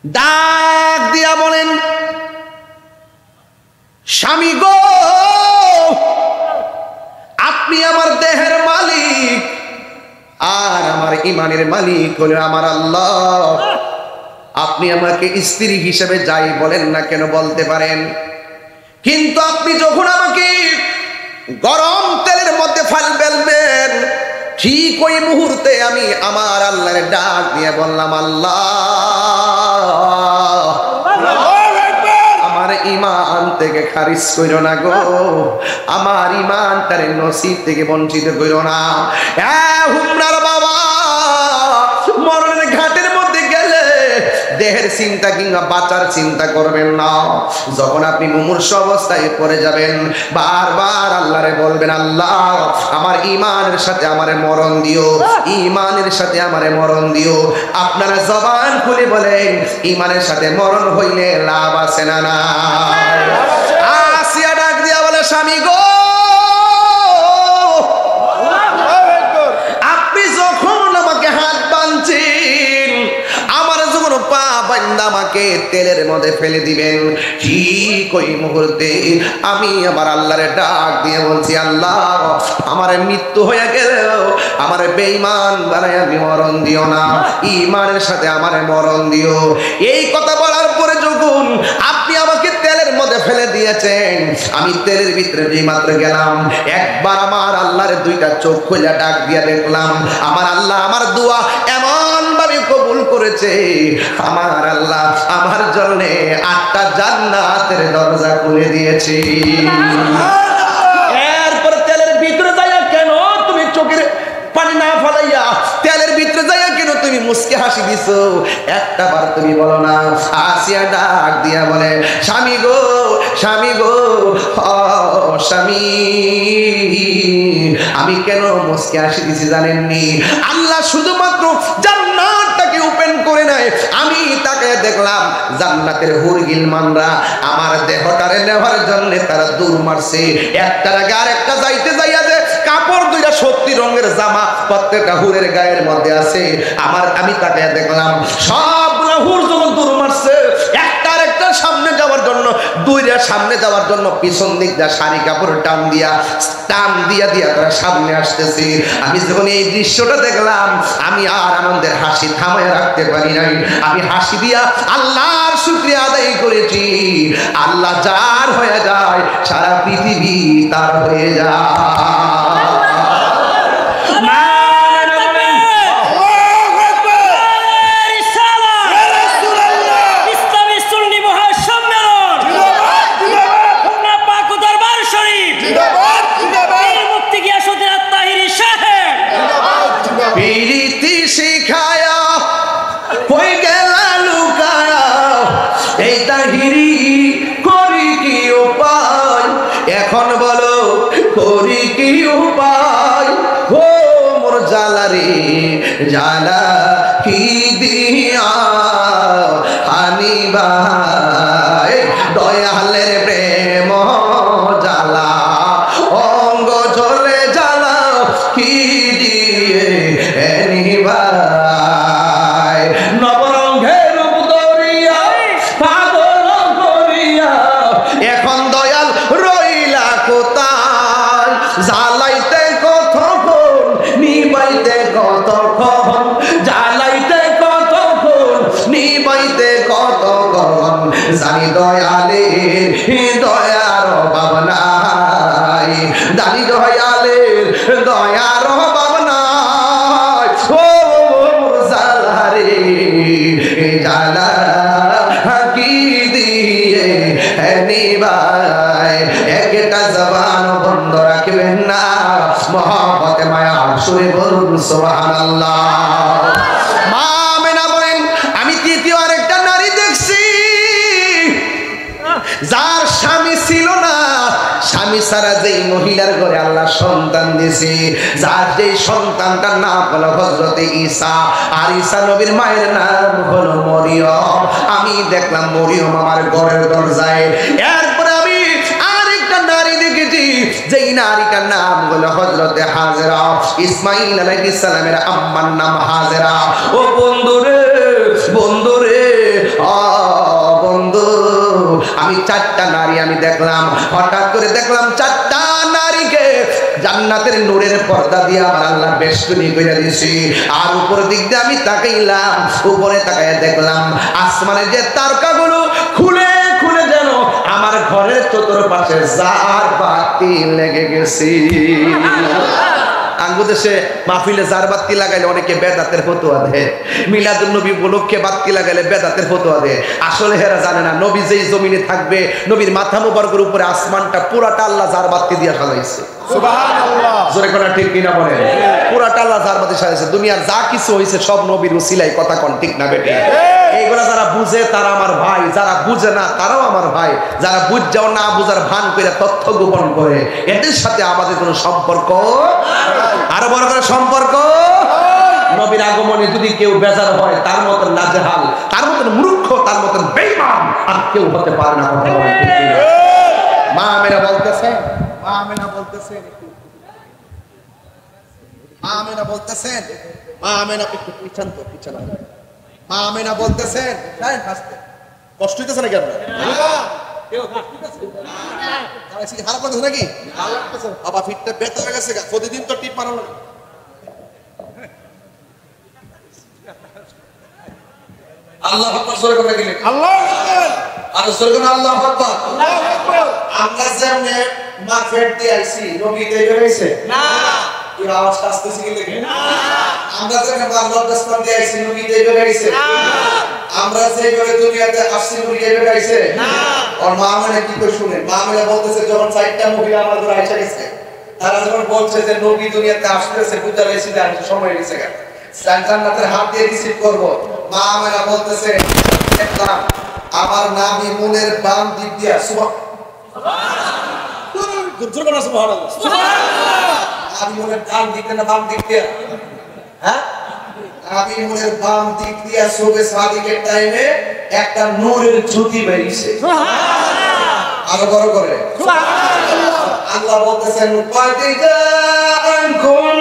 ডাক দিয়া বলেন, স্বামী গো, আপনি আমার দেহের মালিক আর আমার ইমানের মালিক হলো আমার আল্লাহ। আপনি আমাকে স্ত্রী হিসেবে যাই বলেন না কেন বলতে পারেন, কিন্তু আপনি যখন আমাকে গরম তেলের মধ্যে ফেলবেন, ঠিক ওই মুহূর্তে আমি আমার আল্লাহর ডাক দিয়ে বললাম, আল্লাহ আমার ইমান থেকে খারিজ কইরো না গো, আমার ইমানটারে নসিব থেকে বঞ্চিত কইরো না। হুমরার বাবা, মরণের ঘাটের মধ্যে গেলে দেহের চিন্তা কিংবা বাঁচার চিন্তা করবেন না। যখন আপনি মুমূর্ষু অবস্থায় পড়ে যাবেন, বারবার আল্লাহরে বলবেন, আল্লাহ আমার ইমানের সাথে আমারে মরণ দিও, ইমানের সাথে আমারে মরণ দিও। আপনারা জবান খুলে বলেন, ইমানের সাথে মরণ হইলে লাভ আছে না না? আসিয়া ডাক দিয়া বলে, স্বামী গো, আপনি যখন আমাকে হাত বাঁধছেন, আমার যখন পা বাঁধা আমাকে তেলের মধ্যে ফেলে দিবেন, ঠিক ওই মুহূর্তে আমি আমার আল্লাহরে ডাক দিয়ে বলছি, আল্লাহ আমার মৃত্যু হয়ে গেল আমার বেঈমান বানায় আমি মরণ দিও না, ইমানের সাথে আমারে মরণ দিও। এই কথা বলার পরে যখন আপনি আমাকে তেলের মধ্যে ফেলে দিয়েছেন, আমি তেলের ভিতরে যেই মাত্র গেলাম, একবার আমার আল্লাহর দুইটা চোখ খুলে ডাক দিয়ে দেখলাম, আমার আল্লাহ আমার দোয়া এমন ভাবে কবুল করেছে, আমার আল্লাহ আমার জন্য 8টা জান্নাতের দরজা খুলে দিয়েছে। এরপর তেলের ভিতরে যাইয়া কেন তুমি চোখের পানি না ফলাইয়া, তেলের ভিতরে যাইয়া কেন তুমি মুস্কে হাসি দিছো, একটা বার তুমি বলো না? আসিয়া ডাক দিয়া বলে, স্বামী গো, স্বামী গো, স্বামী আমি কেন মুস্কে হাসি দিছি জানেননি? আল্লাহ শুধুমাত্র জান্নাতটাকে ওপেন করে নাই, আমি তাকে দেখলাম জান্নাতের হুরগিল মানরা আমার দেহটারে নেওয়ার জন্য তারা দূর মারছে। একটার আগে আরেকটা যাইতে যাইয়া যে কাপড় দুইটা 70 রঙের জামা প্রত্যেকটা হুরের গায়ের মধ্যে আছে, আমি তাকে দেখলাম সবগুলা হুর যখন দূর মারছে, একটার একটা সামনে যাওয়ার জন্য, দুইটা সামনে যাওয়ার জন্য পিছন দিক দিয়ে শাড়ি কাপড় টান দিয়া তারা সামনে আসতেছে। আমি যখন এই দৃশ্যটা দেখলাম, আমি আর আনন্দের হাসি থামায় রাখতে পারি নাই। আমি হাসি দিয়া আল্লাহর শুকরিয়া আদায় করেছি। আল্লাহ যার হয়ে যায়, সারা পৃথিবী তার হয়ে যায়। এখন বলো করি কি উপায়, ও মোর জালারে জালা কি দিয়া আনিবা, দয়ালের প্রেম জালা অঙ্গ জ্বলে জালা কি দিয়ে আনিবা, নবরঙ্গের রূপ দরিয়া পাগল করিয়া এখন দয়াল রইলা কোথায়, জ্বালাইতে কতক্ষণ নিবাইতে কতক্ষণ, জ্বালাইতে কতক্ষণ নিবাইতে কতক্ষণ, জানি দয়ালের দয়ার অভাব নাই, জানি দয়ালের দয়ার অভাব নাই। ও জালারে জালা কি দিয়ে নিবাই, একটা জবান বন্ধ রাখবেন না, মহব্বতে মায়া সুরে বলুন সুবহানাল্লাহ। মা আমেনা বলেন, আমি তৃতীয় আরেকটা নারী দেখছি, যার স্বামী ছিল না, স্বামী ছাড়া যেই মহিলার ঘরে আল্লাহ সন্তান দিয়েছে, যার যে সন্তানটার নাম হলো হযরতে ঈসা, আর ঈসা নবীর মায়ের নাম হলো মরিয়ম। আমি দেখলাম মরিয়ম আমার ঘরের দরজায়। এরপরে আমি আরেকটা নারী দেখেছি, যেই নারীটার নাম হলো হযরতে হাজেরা, ইসমাঈল আলাইহিস সালামের আম্মার নাম হাজেরা। ও বন্ধুরে বন্ধুরে, দেখলাম, হঠাৎ করে দেখলাম চারটা নারীকে জান্নাতের নূরের পর্দা দিয়ে আমার আল্লাহ বেষ্টনী করে দিয়েছি। আর উপর দিক দিয়ে আমি তাকাইলাম, উপরে তাকায় দেখলাম আসমানের যে তারকাগুলো খুলে খুলে যেন আমার ঘরের চতুর্পাশে জার বাতি লেগে গেছে। আঙ্গুদেশে মাহফিলে জার বাতি লাগাইলে অনেকে বেদাতের ফতোয়া দেয়, মিলাদুন নবী উপলক্ষে বাতি লাগাইলে বেদাতের ফতোয়া দেয়। আসলে হেরা জানে না নবী যেই জমিনে থাকবে, নবীর মাথা মুবারকের উপরে আসমানটা পুরাটা আল্লাহ জার বাতি দিয়ে সাজাইছে। সুবহানাল্লাহ, জোরে কোন ঠিক কিনা বলেন? পুরাটা আল্লাহ জার বাতি সাজাইছে। দুনিয়ার যা কিছু হইছে সব নবীর উসিলাই, কথা কোন ঠিক না বেটি? এইগুলা যারা বুঝে তারা আমার ভাই, যারা বুঝে না তারাও আমার ভাই। যারা বুঝাও না বুঝার ভান করে তথ্য গোপন করে, এদের সাথে আমাদের কোনো সম্পর্ক, আরো বড় করে সম্পর্ক। নবীর আগমনে যদি কেউ বেজার হয়, তার মতন নাজেহাল, তার মতন মূর্খ, তার মতন বেঈমান আর কেউ হতে পারে না। কথা বলেন ঠিক কিনা? মা আমেনা বলতেছে, মা আমেনা বলতেছেন, মা আমেনা বলতেছেন, মা আমেনা একটু পিছন তো পিছন, মা আমেনা বলতেছেন, তাই হাসতে কষ্ট হইতেছে নাকি আপনার? কেউ কষ্ট হইতেছে না, তাই হারা করতেছে নাকি? বাবা ফিটটা বেতা হয়ে গেছে, প্রতিদিন তো টিপ মারানো লাগে। আল্লাহু আকবার, জোরে কথা বলেন আল্লাহু আকবার, আর জোরে কথা আল্লাহু আকবার, আল্লাহু আকবার। আমরা যেমনে মার্কেট দিয়ে আইছি, নবী দেই বেরাইছে না, কি আওয়াজটা আসতেছে কি দেখেন না। আমরা যেমনে বাংলার দেশমান দিয়ে আইছি, নবী দেই বেরাইছে না। আমরা যেভাবে দুনিয়াতে আসছি, নবী দেই বেরাইছে না। আর মা মানে কি করে শুনেন, মা মানে বলতেছে যখন চারটা নবী আমাদের আইসা গেছে, তারা যখন বলছে যে নবী দুনিয়াতে আসতেছে, বুঝা গেছে যে আর সময় গেছে, জান্নাতের হাত দিয়ে রিসিভ করব। মা আমেনা বলতেছে দেখলাম আমার নাবি মুনের বাম দিক দিয়া, সুবহানাল্লাহ, সুবহানাল্লাহ, সুবহানাল্লাহ, আমি মুনের ডান দিক না বাম দিক দিয়া, হ্যাঁ আমি মুনের বাম দিক দিয়া সুবে সাদিকের টাইমে একটা নূরের জ্যোতি বেরিয়েছে। সুবহানাল্লাহ, আরো বড় করে সুবহানাল্লাহ। আল্লাহ বলতেছেন قد جاءكم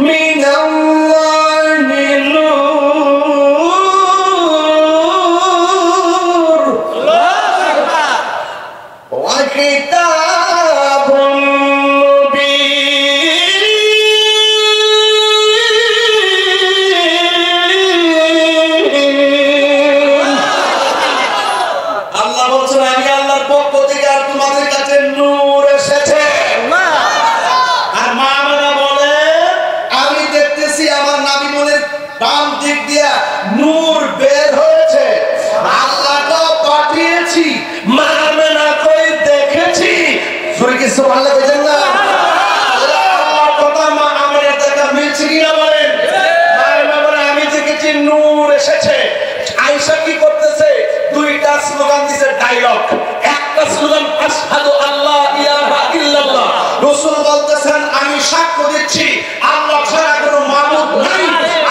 من الله نور وكتاب مبين। আল্লাহ বলছেন আমি আল্লাহর পক্ষ থেকে আর তোমাদের কাছে নূর এসেছে। আর মা আমেনা বলে আমি দেখতেছি আমার নবী মুনের বাম দিক দিয়া নূর বের হয়েছে, আল্লাহ তো পাঠিয়েছি, মা আমেনা কই দেখেছি। সরে কি সুবহানাল্লাহ বলেন না? আল্লাহ কথা মা আমেনা দেখা মিলছে কিনা বলেন? মা আমেনা বলে আমি দেখেছি নূর এসেছে। আয়েশা কি করতেছে? দুইটা স্লোগান দিছে, ডায়লগ। একটা স্লোগান আশহাদু আল্লাহ ইলাহা ইল্লাল্লাহ, রাসূল বলতেছেন আমি সাক্ষ্য দিচ্ছি আল্লাহ ছাড়া কোনো মাবুদ নাই।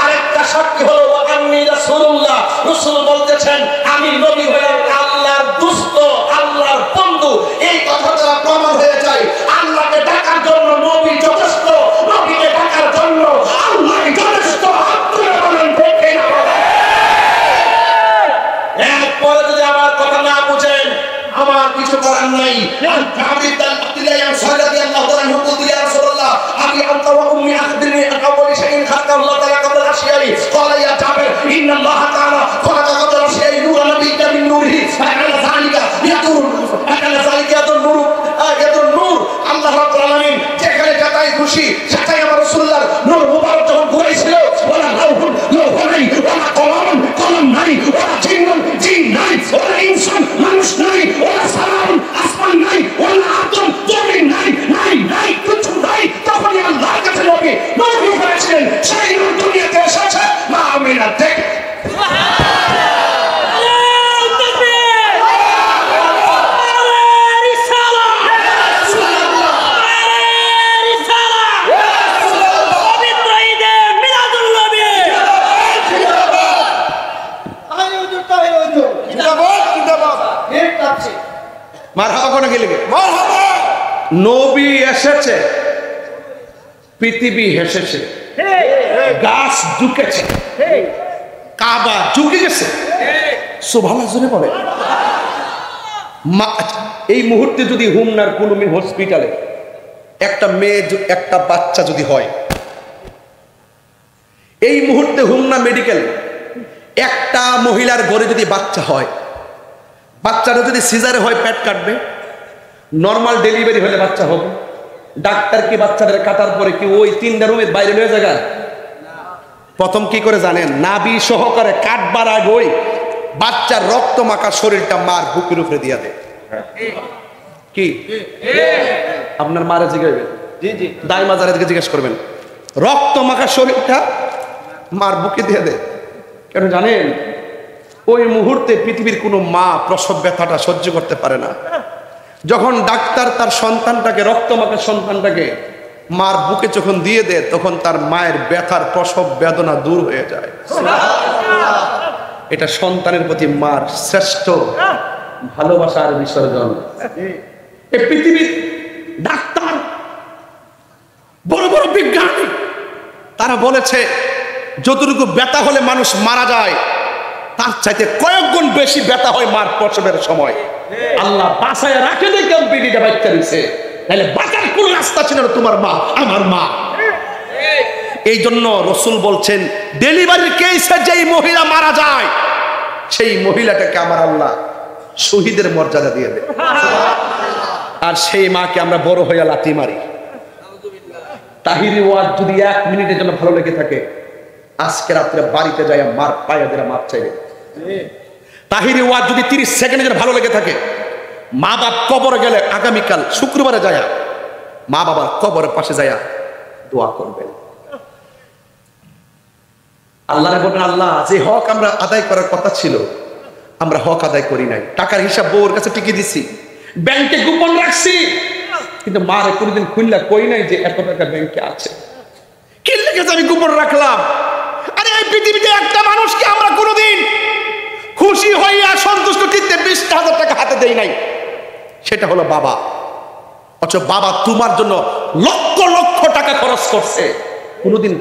আরেকটা সাক্ষী হলো ওয়া আন্নী রাসূলুল্লাহ, রাসূল বলতেছেন আমি নবী হয়ে আল্লাহর দোস্ত, আল্লাহর বন্ধু। এই কথাটা প্রমাণ হয়ে যায় আল্লাহকে ডাকার জন্য নবী যথেষ্ট, নবীকে ডাকার জন্য আল্লাহ যথেষ্ট। আপনারা বলেন ঠিক না? এরপরে যদি আমার কথা না বুঝেন আমার কিছু করার নাই। আমি আনতা ওয়া উম্মি আখবিরনি আন আউয়ালি শাইইন খালাকা আল্লাহু তাআলা ক্বাবলা আশিয়াই ক্বালা ইয়া জাবির ইন্নাল্লাহা তাআলা খালাকা ক্বাবলা আশিয়াই নূরান নাবিয়্যা মিন নূরিহি ফাআলা যালিকা ইয়াদুর নূর। আল্লাহ রাব্বুল আলামিন যেখানে যাতাই খুশি সেটাই আমার রাসূলুল্লাহর নূর মুবারক যখন ঘুরাইছিল, ওয়ালা লাউহুন লৌহ নাই, ওয়ালা কলম কলম নাই, ওয়ালা জিন্নুন জিন নাই, ওয়ালা ইনসান মানুষ নাই, ওয়ালা সামাউন আসমান নাই, ওয়ালা আদম জমিন নাই, নাই নাই কিছু নাই। তখনই আল্লাহর কাছে নবী নবী হয়েছিলেন, সেই নূর দুনিয়াতে এসেছে। মা আমেনা দেখ মারহাবা কোন গেলে মারহাবা। নবী এসেছে, পৃথিবী হেসেছে, গাছ ঝুঁকেছে, কাবা ঝুঁকে গেছে। সুবহানাল্লাহ জোরে বলে। এই মুহূর্তে যদি হুমনার কোন হসপিটালে একটা মেয়ে একটা বাচ্চা যদি হয়, এই মুহূর্তে হুমনা মেডিকেল একটা মহিলার ঘরে যদি বাচ্চা হয়, বাচ্চাটা যদি সিজারে হয় পেট কাটবে, নর্মাল ডেলিভারি হলে বাচ্চা হবে। ডাক্তার কি বাচ্চাদের কাটার পরে কি ওই 3টা রুমের বাইরে নিয়ে জায়গা? প্রথম কি করে জানেন? নাভি সহকারে কাটবার আগে ওই বাচ্চার রক্ত মাখা শরীরটা মার বুকের উপরে দিয়ে দেয়। কি আপনার মারে জিজ্ঞাসা, দাই মাজারে দিকে জিজ্ঞেস করবেন, রক্ত মাখা শরীরটা মার বুকে দিয়ে দেয় কেন জানেন? ওই মুহূর্তে পৃথিবীর কোনো মা প্রসব ব্যথাটা সহ্য করতে পারে না। যখন ডাক্তার তার সন্তানটাকে, রক্ত মাখা সন্তানটাকে মার বুকে যখন দিয়ে দেয়, তখন তার মায়ের ব্যথার প্রসব বেদনা দূর হয়ে যায়। এটা সন্তানের প্রতি মার শ্রেষ্ঠ ভালোবাসার বিসর্জন। এই পৃথিবীর ডাক্তার, বড় বড় বিজ্ঞানী, তারা বলেছে যতটুকু ব্যথা হলে মানুষ মারা যায়, তার চাইতে কয়েক গুণ বেশি ব্যথা হয় মার প্রসবের সময়। আল্লাহ বাঁচায় রাখে দেখে বেটিটা বাচ্চা দিছে, তাহলে বাঁচার কোন রাস্তা ছিল না। তোমার মা আমার মা। এই জন্য রসুল বলছেন, ডেলিভারির কেসে যেই মহিলা মারা যায়, সেই মহিলাটাকে আমার আল্লাহ শহীদের মর্যাদা দিয়ে দেয়। আর সেই মাকে আমরা বড় হইয়া লাথি মারি। তাহিরি ওয়াজ যদি 1 মিনিটের জন্য ভালো লেগে থাকে, আজকে রাত্রে বাড়িতে যায় মার পায়ে ধরে মাপ চাইবে। তাহিরি ওয়াজ যদি 30 সেকেন্ডের ভালো লেগে থাকে, মা বাপ কবরে গেলে আগামীকাল শুক্রবারে যায় মা বাবার কবরের পাশে যায় দোয়া করবেন। আল্লাহরে বলবেন, আল্লাহ যে হক আমরা আদায় করার কথা ছিল আমরা হক আদায় করি নাই। টাকার হিসাব বউর কাছে টিকে দিছি, ব্যাংকে গোপন রাখছি, কিন্তু মারে কোনদিন খুললা কই নাই যে এত টাকা ব্যাংকে আছে। কি লেগেছে আমি গোপন রাখলাম? আরে এই পৃথিবীতে একটা মানুষকে আমরা কোনোদিন খুশি হইয়া সন্তুষ্ট চিত্তে 20,000 টাকা হাতে দেই নাই, সেটা হলো বাবা। অথচ বাবা তোমার জন্য লক্ষ লক্ষ টাকা খরচ করছে, কোনোদিন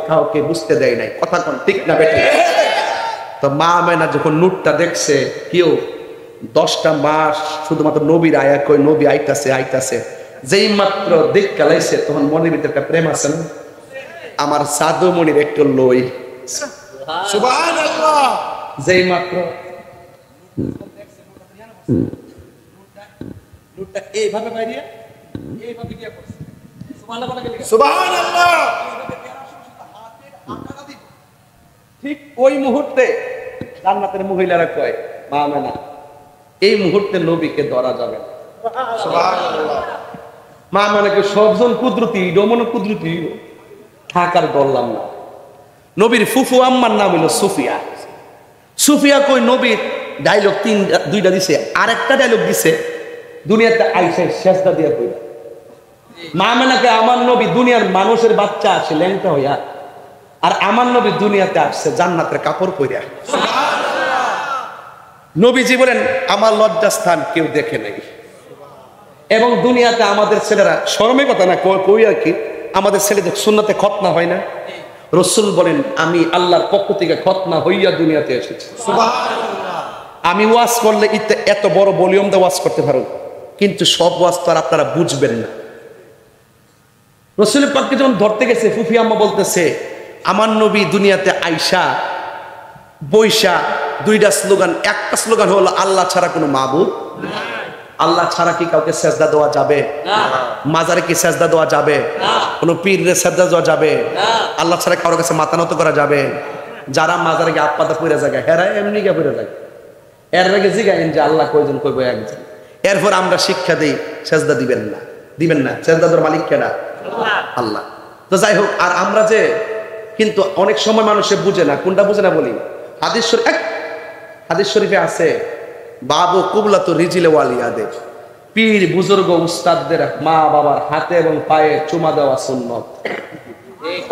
কাউকে বুঝতে দেয় নাই। কথা কোন ঠিক না বেটে? তো মা আমেনা যখন নূরটা দেখছে, কেউ 10টা মাস শুধুমাত্র নবীর আয়া কই নবী আইতাছে, যেই মাত্র দিক কালাইছে, তখন মনের ভিতরে একটা প্রেম আছে না, আমার সাধু মনির একটু লই। সুবহানাল্লাহ। যেই মাত্র নূরটা এইভাবে বাইরে এইভাবে গিয়া পড়ছে, সুবহানাল্লাহ। ঠিক ওই মুহূর্তে জান্নাতের মহিলারা কয়, মা আমেনা এই মুহূর্তে নবীকে ধরা যাবে না। সুবহানাল্লাহ। মা আমেনাকে সবজন কুদরতি, ডমন কুদরতি থাকার বললাম না। নবীর ফুফু আম্মার নাম হলো সুফিয়া। সুফিয়া কই নবীর ডায়লগ 2টা দিছে, আরেকটা ডায়লগ দিছে দুনিয়াতে আইসা সেজদা দিয়া কই। মা আমেনাকে আমার নবী দুনিয়ার মানুষের বাচ্চা আছে ল্যাংটা হইয়া, আর আমার নবী দুনিয়াতে আসছে জান্নাতের কাপড় পরিয়া। নবীজি বলেন, আমার লজ্জাস্থান কেউ দেখে নাই। এবং দুনিয়াতে আমাদের ছেলেরা, শরমের কথা না কই আর কি, আমাদের ছেলেদের সুন্নাতে খতনা হয় না। রসুল বলেন, আমি আল্লাহর পক্ষ থেকে খতনা হইয়া দুনিয়াতে এসেছি। আমি ওয়াজ করলে এত বড় ভলিউম দিয়ে ওয়াজ করতে পারো, কিন্তু সব ওয়াজ তো আর আপনারা বুঝবেন না। রসুলের পাককে যখন ধরতে গেছে, ফুফি আম্মা বলতেছে, আমার নবী দুনিয়াতে আইসা বৈশা 2টা স্লোগান, একটা স্লোগান হলো আল্লাহ ছাড়া কোনো মাবুদ নাই। আল্লাহ ছাড়া কি কাউকে সেজদা দেওয়া যাবে? মাজারে কি সেজদা দেওয়া যাবে? কোন পীরের সেজদা দেওয়া যাবে? আল্লাহ ছাড়া কারোর কাছে মাথা নত করা যাবে? যারা মাজারে গিয়ে আপাতা পড়ে যায়, হেরা এমনি গিয়ে পড়ে যায়, এর আগে জিগাইন যে আল্লাহ কয়জন, কইব একজন। এরপর আমরা শিক্ষা দিই সেজদা দিবেন না, সেজদা দেওয়ার মালিক কেডা? আল্লাহ। তো যাই হোক, আর আমরা যে কিন্তু অনেক সময় মানুষে বুঝে না, কোনটা বুঝে না বলি। হাদিস শরীফে আছে, বাবু কুবলাতু রিজিলে ওয়ালিয়াদের, পীর বুজুর্গ উস্তাদদের মা বাবার হাতে এবং পায়ে চুমা দেওয়া সুন্নত।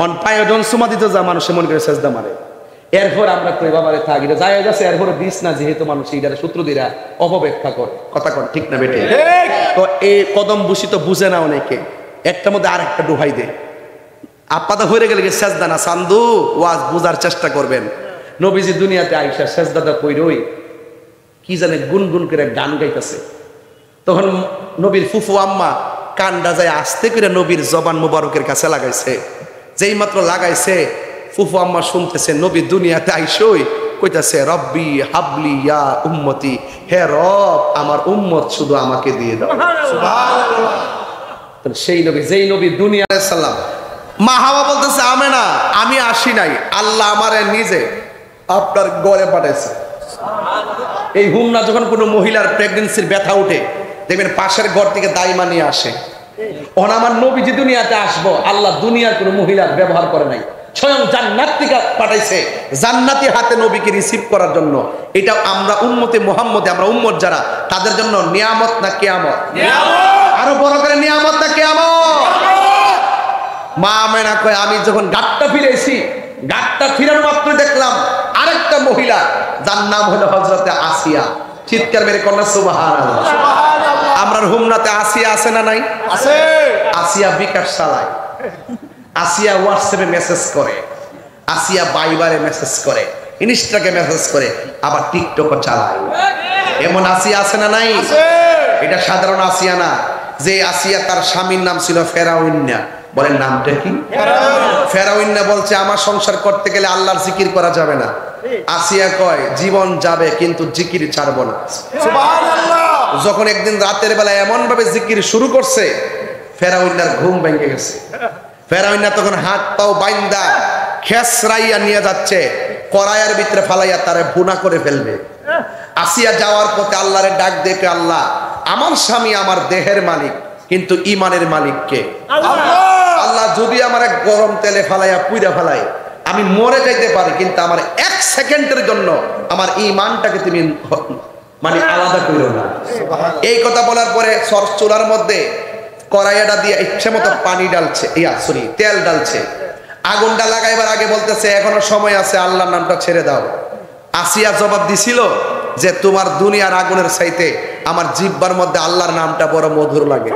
অন পায়ে যখন চুমা দিতে যা মানুষে মনে করে সেজদা মারে। এরপর আমরা কই বাবারে থাকি যায় যাচ্ছে, এরপর দিস না, যেহেতু মানুষ এইটার সূত্রদিরা অপব্যাখ্যা করে। কথা কন ঠিক না বেটে? তো এই কদম বুসি তো বুঝে না অনেকে, একটার মধ্যে আর একটা ডুবাই দেয়। আপাতা হয়ে গেলে সেজদা না, সান্দু ওয়াজ বুঝার চেষ্টা করবেন। নবীজি দুনিয়াতে আইসা সেজদাটা কইরই কি জানে গুনগুন করে গান গাইতেছে, তখন নবীর ফুফু আম্মা কান্ডা যায় আস্তে করে নবীর জবান মুবারকের কাছে লাগাইছে। যেই মাত্র লাগাইছে ফুফু আম্মা শুনতেছে নবী দুনিয়াতে আইসই কইতাছে রব্বি হাবলি ইয়া উম্মতি, হে রব আমার উম্মত শুধু আমাকে দিয়ে দাও। সুবহানাল্লাহ। সেই নবী যেই নবী দুনিয়া সাল্লাম, মা হাওয়া বলতেছে আমেনা আমি আসি নাই, আল্লাহ আমারে নিজে আপনার ঘরে পাঠাইছে। এই হুমনা যখন কোনো মহিলার প্রেগন্যান্সির ব্যথা উঠে দেখবেন পাশের ঘর থেকে দাইমা নিয়ে আসে। ওখানে আমার নবীজি দুনিয়াতে আসবো, আল্লাহ দুনিয়ার কোনো মহিলার ব্যবহার করে নাই, স্বয়ং জান্নাত থেকে পাঠাইছে জান্নাতি হাতে নবীকে রিসিভ করার জন্য। এটা আমরা উম্মতে মুহাম্মদে, আমরা উম্মত যারা, তাদের জন্য নিয়ামত না কিয়ামত? আরো বড় করে নিয়ামত না কিয়ামত? মা আমেনা কয় আমি যখন ঘাটটা ফিরেছি, ঘাটটা ফিরানো মাত্র দেখলাম আরেকটা মহিলা, যার নাম হলো হযরতে আসিয়া। চিৎকার মেরে কন্যা সুবহানাল্লাহ। আমরা হুমনাতে আসিয়া আছে না নাই? আছে। আসিয়া বিকাশ চালায়, আসিয়া হোয়াটসঅ্যাপে মেসেজ করে, আসিয়া বাইবারে মেসেজ করে, ইনস্টাকে মেসেজ করে, আবার টিকটকও চালায়। এমন আসিয়া আছে না নাই? এটা সাধারণ আসিয়া না। যে আসিয়া তার স্বামীর নাম ছিল ফেরাউন্না। বলেন নামটা কি? ফেরাউন্না বলছে আমার সংসার করতে গেলে আল্লাহর জিকির করা যাবে না। আসিয়া কয় জীবন যাবে কিন্তু জিকির ছাড়বো না। সুবহানাল্লাহ। যখন একদিন রাতের বেলা এমন ভাবে জিকির শুরু করছে, ফেরাউন্নার ঘুম ভেঙে গেছে। ফেরাউন্না তখন হাত পাও বাইন্দা খেসরাইয়া নিয়ে যাচ্ছে, কড়াইয়ের ভিতরে ফালাইয়া তারে ভুনা করে ফেলবে। আসিয়া যাওয়ার পথে আল্লাহরে ডাক দেখে, আল্লাহ আমার স্বামী আমার দেহের মালিক, কিন্তু ইমানের মালিক কে? আল্লাহ যদি আমার এক গরম তেলে ফালাইয়া পুইরা ফালাই, আমি মরে যাইতে পারি, কিন্তু আমার এক সেকেন্ডের জন্য আমার ইমানটাকে তুমি মানে আলাদা করো না। এই কথা বলার পরে চুলার মধ্যে কড়াইয়াটা দিয়ে ইচ্ছে মতো পানি ডালছে, তেল ডালছে। আগুনটা লাগাইবার আগে বলতেছে এখনো সময় আছে, আল্লাহর নামটা ছেড়ে দাও। আসিয়া জবাব দিছিল যে তোমার দুনিয়ার আগুনের চাইতে আমার জিহ্বার মধ্যে আল্লাহর নামটা বড় মধুর লাগে।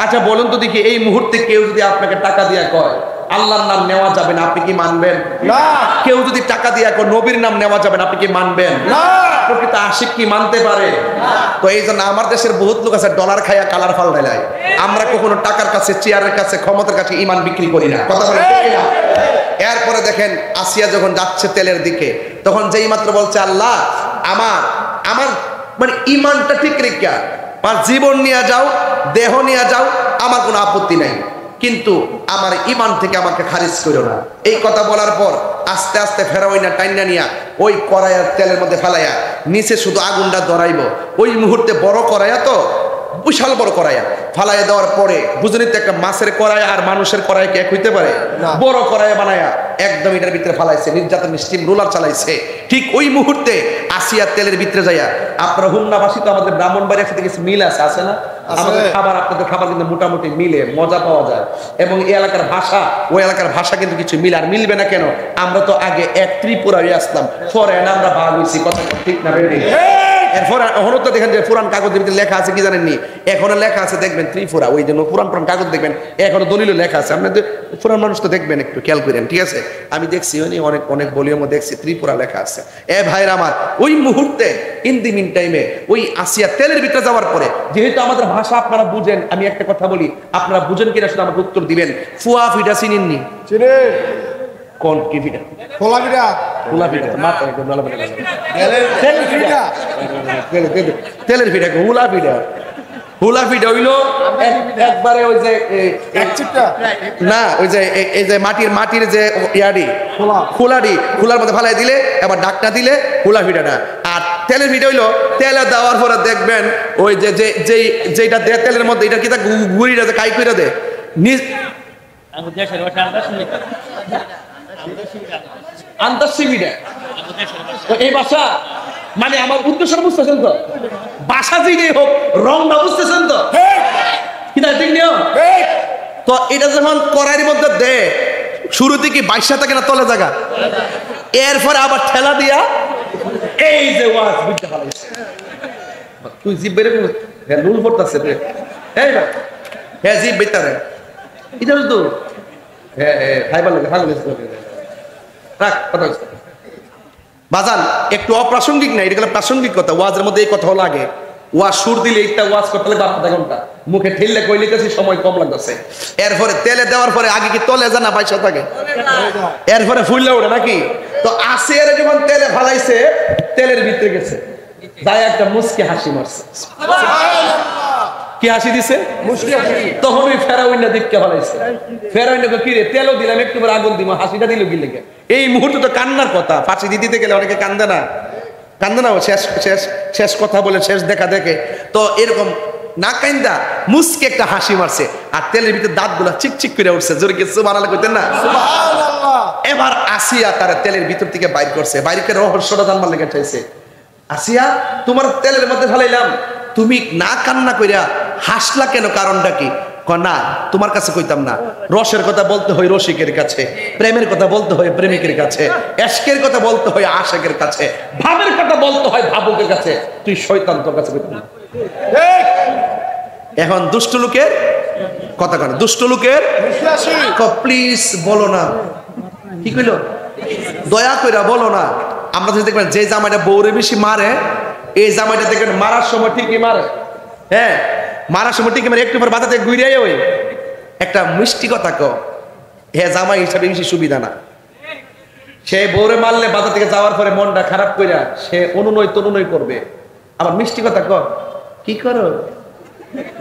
আচ্ছা বলুন তো দেখি, এই মুহূর্তে কেউ যদি আপনাকে টাকা দিয়া কয় আল্লাহর নাম নেওয়া যাবে না, আপনি কি মানবেন? না। কেউ যদি টাকা দিয়া কয় নবীর নাম নেওয়া যাবে না, আপনি কি মানবেন? না। প্রকৃত আশিক কি মানতে পারে? তো এই জন্য আমার দেশের বহুত লোক আছে ডলার খাইয়া কালার ফাল্টায়। আমরা কখনো টাকার কাছে, চেয়ারের কাছে, ক্ষমতার কাছে ইমান বিক্রি করি না। কথা বলেন ঠিক না? এরপরে দেখেন আসিয়া যখন যাচ্ছে তেলের দিকে, তখন যেই মাত্র বলছে আল্লাহ আমার মানে ইমানটা ঠিক রেখা আর জীবন নিয়ে যাও, দেহ নিয়ে যাও, আমার কোনো আপত্তি নাই, কিন্তু আমার ইমান থেকে আমাকে খারিজ করো না। এই কথা বলার পর আস্তে আস্তে ফেরাউন্না টাইনা নিয়া ওই কড়াইয়ের তেলের মধ্যে ফেলাইয়া নিচে শুধু আগুনটা ধরাইব। ওই মুহূর্তে বড় কড়াইয়া, তো বিশাল বড় কড়াইয়া ফালাইয়া দেওয়ার পরে বুঝলি তো একটা মাছের কড়াই আর মানুষের কড়াই কি এক হইতে পারে? বড় কড়াইয়া বানায়া একদম এটার ভিতরে ফালাইছে, নির্যাতন স্টিম রোলার চালাইছে। ঠিক ওই মুহূর্তে আসিয়া তেলের ভিতরে যাইয়া, আপনারা হুমনাবাসী তো আমাদের ব্রাহ্মণবাড়ির সাথে কিছু মিল আছে না? আমাদের খাবার আপনাদের খাবার কিন্তু মোটামুটি মিলে, মজা পাওয়া যায়, এবং এই এলাকার ভাষা ওই এলাকার ভাষা কিন্তু কিছু মিলে। আর মিলবে না কেন? আমরা তো আগে এক ত্রিপুরায় আসলাম, পরে আমরা ভাগ হয়েছি। কথা ঠিক না বেরিয়ে এরপর এখনো তো দেখেন যে পুরান কাগজের ভিতরে লেখা আছে, কি জানেননি? এখনো লেখা আছে দেখবেন ত্রিপুরা, ওই জন্য পুরান কাগজ দেখবেন এখনো দলিল লেখা আছে। আপনাদের পুরান মানুষ তো দেখবেন, একটু খেয়াল করেন, ঠিক আছে? আমি দেখছি অনেক বলির মধ্যে দেখছি ত্রিপুরা লেখা আছে। ভাইরা আমার, ওই মুহূর্তে ইন দি মিন টাইমে ওই আসিয়া তেলের ভিতরে যাওয়ার পরে, যেহেতু আমাদের ভাষা আপনারা বুঝেন, আমি একটা কথা বলি, আপনারা বুঝেন কিনা শুধু আমাকে উত্তর দিবেন। ফুয়া ফিডা চিনেননি? চিনে। কোন কি ফিডা? খোলা ফিডা। খোলা ফিডা তো মাথা একদম নলা ফিডা। তেলের ফিডা। তেলের ফিডা হুলা ফিডা। হুলা ফিডা হইলো একবারে ওই যে এক চিপটা না, ওই যে এই যে মাটির যে ইয়াডি খোলাডি, খোলার মধ্যে ফালাই দিলে আবার ডাকনা দিলে হুলা ফিডা না। আর তেলের ফিডা হইলো তেলে দেওয়ার পরে দেখবেন ওই যে যেটা দেয় তেলের মধ্যে, এটা কি তা গুড়িটা যে কাই কইরা দেয় নিজ আন্তঃসীমিটা এই ভাষা, মানে আমার উদ্দেশ্য বুঝতেছেন তো? ভাষা যেই হোক, রংটা বুঝতেছেন তো? কি ঠিক নিয়ম তো? এটা যখন কড়াইয়ের মধ্যে দে, শুরুতে কি বাইশা থাকে না তলে জায়গা, এরপরে আবার ঠেলা দিয়া এই যে ওয়াজ বুঝতে পারছিস তুই জিভ বেরে রুল পড়তাছে রে, এই না হ্যাঁ জিভ বেতারে এটা তো হ্যাঁ খাইবার লাগে ভালো রাখ কথা বাজান, একটু অপ্রাসঙ্গিক না, এটা প্রাসঙ্গিক কথা। ওয়াজের মধ্যে এই কথাও লাগে, ওয়াজ সুর দিলে একটা ওয়াজ করতে লাগবে আধা ঘন্টা, মুখে ঠেললে কই লিতেছি সময় কম লাগতেছে। এরপরে তেলে দেওয়ার পরে আগে কি তলে যায় না পয়সা থাকে, এরপরে ফুললে ওঠে নাকি। তো আসিয়ারে যখন তেলে ফালাইছে, তেলের ভিতরে গেছে, যাই একটা মুস্কি হাসি মারছে। কি হাসি দিছে? মুস্কি হাসি। তখন ওই ফেরাউইনা দিককে ফালাইছে। ফেরাউইনা কি রে, তেলও দিলাম একটু পরে আগুন দিব, হাসিটা দিল কি লেগে? এই মুহূর্তে তো কান্নার কথা। ফাঁসি দিতে গেলে অনেকে কান্দে না, কান্দে না, শেষ শেষ শেষ কথা বলে শেষ দেখা দেখে। তো এরকম না কান্দা মুস্কি একটা হাসি মারছে, আর তেলের ভিতরে দাঁতগুলা চিকচিক করে উঠছে। জোরে কি সুবহানাল্লাহ কইতেন না? সুবহানাল্লাহ। এবার আসিয়া তার তেলের ভিতর থেকে বাইর করছে, বাইর করে রহস্যটা জানবার লেগে চাইছে। আসিয়া, তোমার তেলের মধ্যে ফেলাইলাম, তুমি না কান্না কইরা হাসলা কেন? কারণটা কি? না তোমার কাছে কইতাম না। রসের কথা বলতে হয় রসিকের কাছে, প্রেমের কথা বলতে হয় প্রেমিকের কাছে, এশকের কথা বলতে হয় আশেকের কাছে, ভাবের কথা বলতে হয় ভাবুকের কাছে। তুই শয়তান, তোর কাছে কইতাম না। এখন দুষ্ট লোকের কথা কেন? দুষ্ট লোকের প্লিজ বলো না। কি কইল? দয়া কইরা বলো না। আমরা যদি দেখবেন যে জামাইটা বউরে বেশি মারে, এই জামাইটা দেখবেন মারার সময় ঠিকই মারে। হ্যাঁ, মারার সময় ঠিকই মারে, একটু পর বাধা থেকে ঘুরিয়ে ওই একটা মিষ্টি কথা কো, হ্যাঁ জামাই হিসাবে বেশি সুবিধা না। সে বউরে মারলে বাধা থেকে যাওয়ার পরে মনটা খারাপ কইরা সে অনুনয় তনুনয় করবে। আবার মিষ্টি কথা কর, কি করো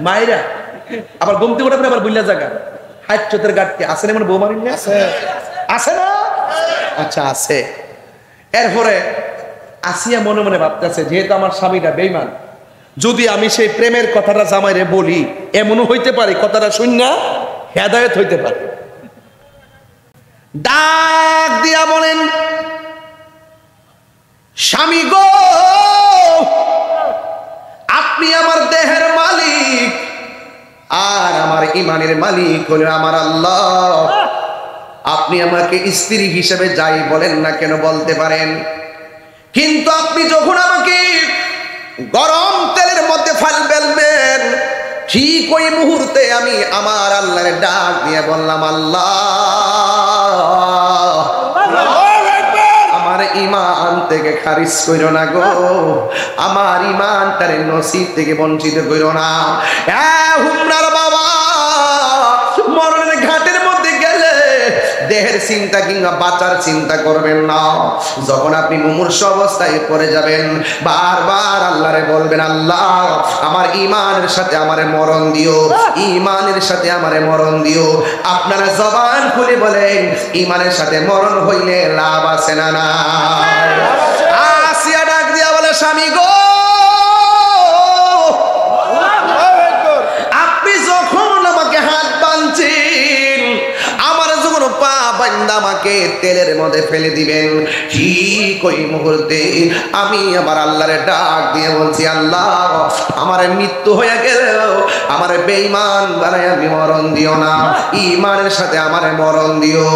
মায়েরা, আবার গমতি ওঠা আবার বুঝলা জায়গা হাত চোতের গাটকে আছে না? মানে বউ মারিন না আছে না? আচ্ছা আছে। এরপরে আসিয়া মনে মনে ভাবতেছে, যেহেতু আমার স্বামীটা বেঈমান, যদি আমি সেই প্রেমের কথাটা জামাইরে বলি, এমনও হইতে পারে কথাটা শুননা হেদায়েত হইতে পারে। ডাক দিয়া বলেন, স্বামী গো, আপনি আমার দেহের মালিক, আর আমার ইমানের মালিক হলো আমার আল্লাহ। আপনি আমাকে স্ত্রী হিসেবে যাই বলেন না কেন বলতে পারেন, কিন্তু আপনি যখন আমাকে গরম তেলের মধ্যে ফেলবেন, ঠিক ওই মুহূর্তে আমি আমার আল্লাহর ডাক দিয়ে বললাম, আল্লাহ আমার ইমান থেকে খারিজ কইরো না গো, আমার ইমানটারে নসিব থেকে বঞ্চিত কইরো না। হুমনার বাবা, মরণের ঘাটের মধ্যে গেলে দেহের চিন্তা কিংবা বাঁচার চিন্তা করবেন না। যখন আপনি মুমূর্ষু অবস্থায় পড়ে যাবেন, বারবার আল্লাহরে বলবেন, আল্লাহ আমার ইমানের সাথে আমারে মরণ দিও, ইমানের সাথে আমারে মরণ দিও। আপনারা জবান খুলে বলেন, ইমানের সাথে মরণ হইলে লাভ আছে না? না। আসিয়া ডাক দিয়া বলে, স্বামী গো, আপনি যখন আমাকে হাত বাঁধছেন, আমার যখন পা বান্ধা আমাকে তেলের মধ্যে ফেলে দিবেন, ঠিক ওই মুহূর্তে আমি আমার আল্লাহরে ডাক দিয়ে বলছি, আল্লাহ আমার মৃত্যু হয়ে গেলেও আমার বেঈমান বানায় আমি মরণ দিও না, ইমানের সাথে আমার মরণ দিও।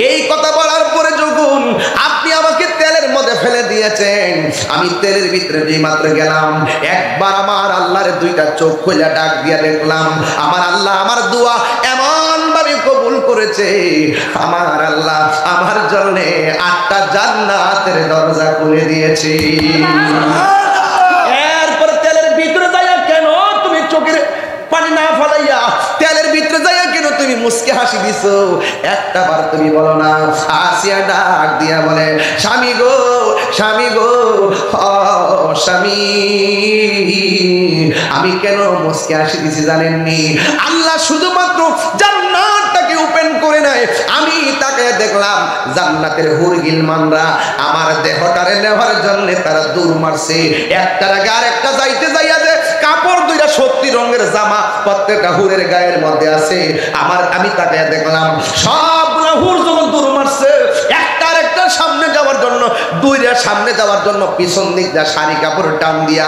এই কথা বলার পরে যখন আপনি আমাকে তেলের মধ্যে ফেলে দিয়েছেন, আমি তেলের ভিতরে যেই মাত্র গেলাম, একবার আমার আল্লাহর দুইটা চোখ খুলে ডাক দিয়ে দেখলাম, আমার আল্লাহ আমার দোয়া এমন ভাবে কবুল করেছে, আমার আল্লাহ আমার জন্য 8টা জান্নাতের দরজা খুলে দিয়েছে। এরপর তেলের ভিতরে যাইয়া কেন তুমি চোখের পানি না ফলাইয়া, তেলের ভিতরে যাইয়া কেন তুমি মুস্কি হাসি দিছো, একটা বার তুমি বলো না। আসিয়া ডাক দিয়া বলে, স্বামী গো, স্বামী গো, স্বামী আমি কেন মুস্কি হাসি দিছি জানেননি? আল্লাহ শুধুমাত্র জান্নাতটাকে ওপেন করে নাই, আমি তাকে দেখলাম জান্নাতের হুরগিল মানরা আমার দেহটারে নেওয়ার জন্য তারা দৌড় মারছে। একটার আগে আরেকটা যাইতে যাইয়া যে কাপড় দুইটা 70 রঙের জামা প্রত্যেকটা হুরের গায়ের মধ্যে আছে, আমি তাকে দেখলাম সবগুলো হুর যখন দৌড় মারছে, একটা আরেকটা সামনে যাওয়ার জন্য, দুইটা সামনে যাওয়ার জন্য পিছন দিক দিয়ে শাড়ি কাপড় টান দিয়া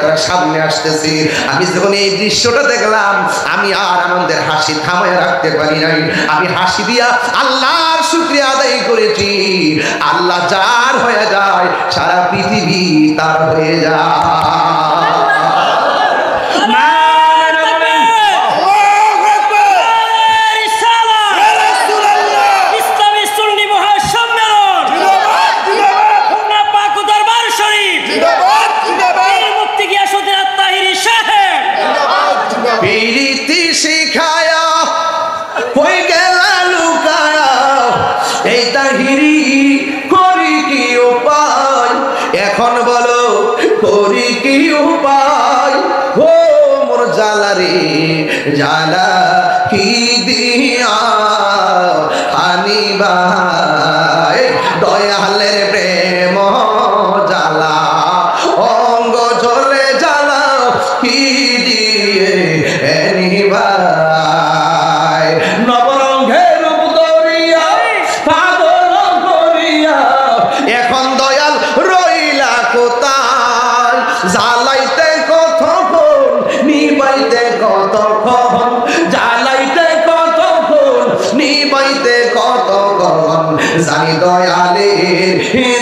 তারা সামনে আসতেছে। আমি যখন এই দৃশ্যটা দেখলাম, আমি আর আনন্দের হাসি থামায় রাখতে পারি নাই। আমি হাসি দিয়া আল্লাহর শুকরিয়া আদায় করেছি। আল্লাহ যার হয়ে যায়, সারা পৃথিবী তার হয়ে যায়। এখন বলো করি কি উপায়, ও মোর জ্বালা রে জ্বালা কি দিয়া আনিবাই, দয়ালের প্রেম জ্বালা অঙ্গ জ্বলে জ্বালা কি দিয়ে আনিবাই। নবরঙ্গের রূপ ধরিয়া পাগল করিয়া এখন দয়াল রইলা কোথায়, জ্বালাইতে কতক্ষণ নিবাইতে কতক্ষণ, জ্বালাইতে কতক্ষণ নিবাইতে কতক্ষণ, জানি দয়ালের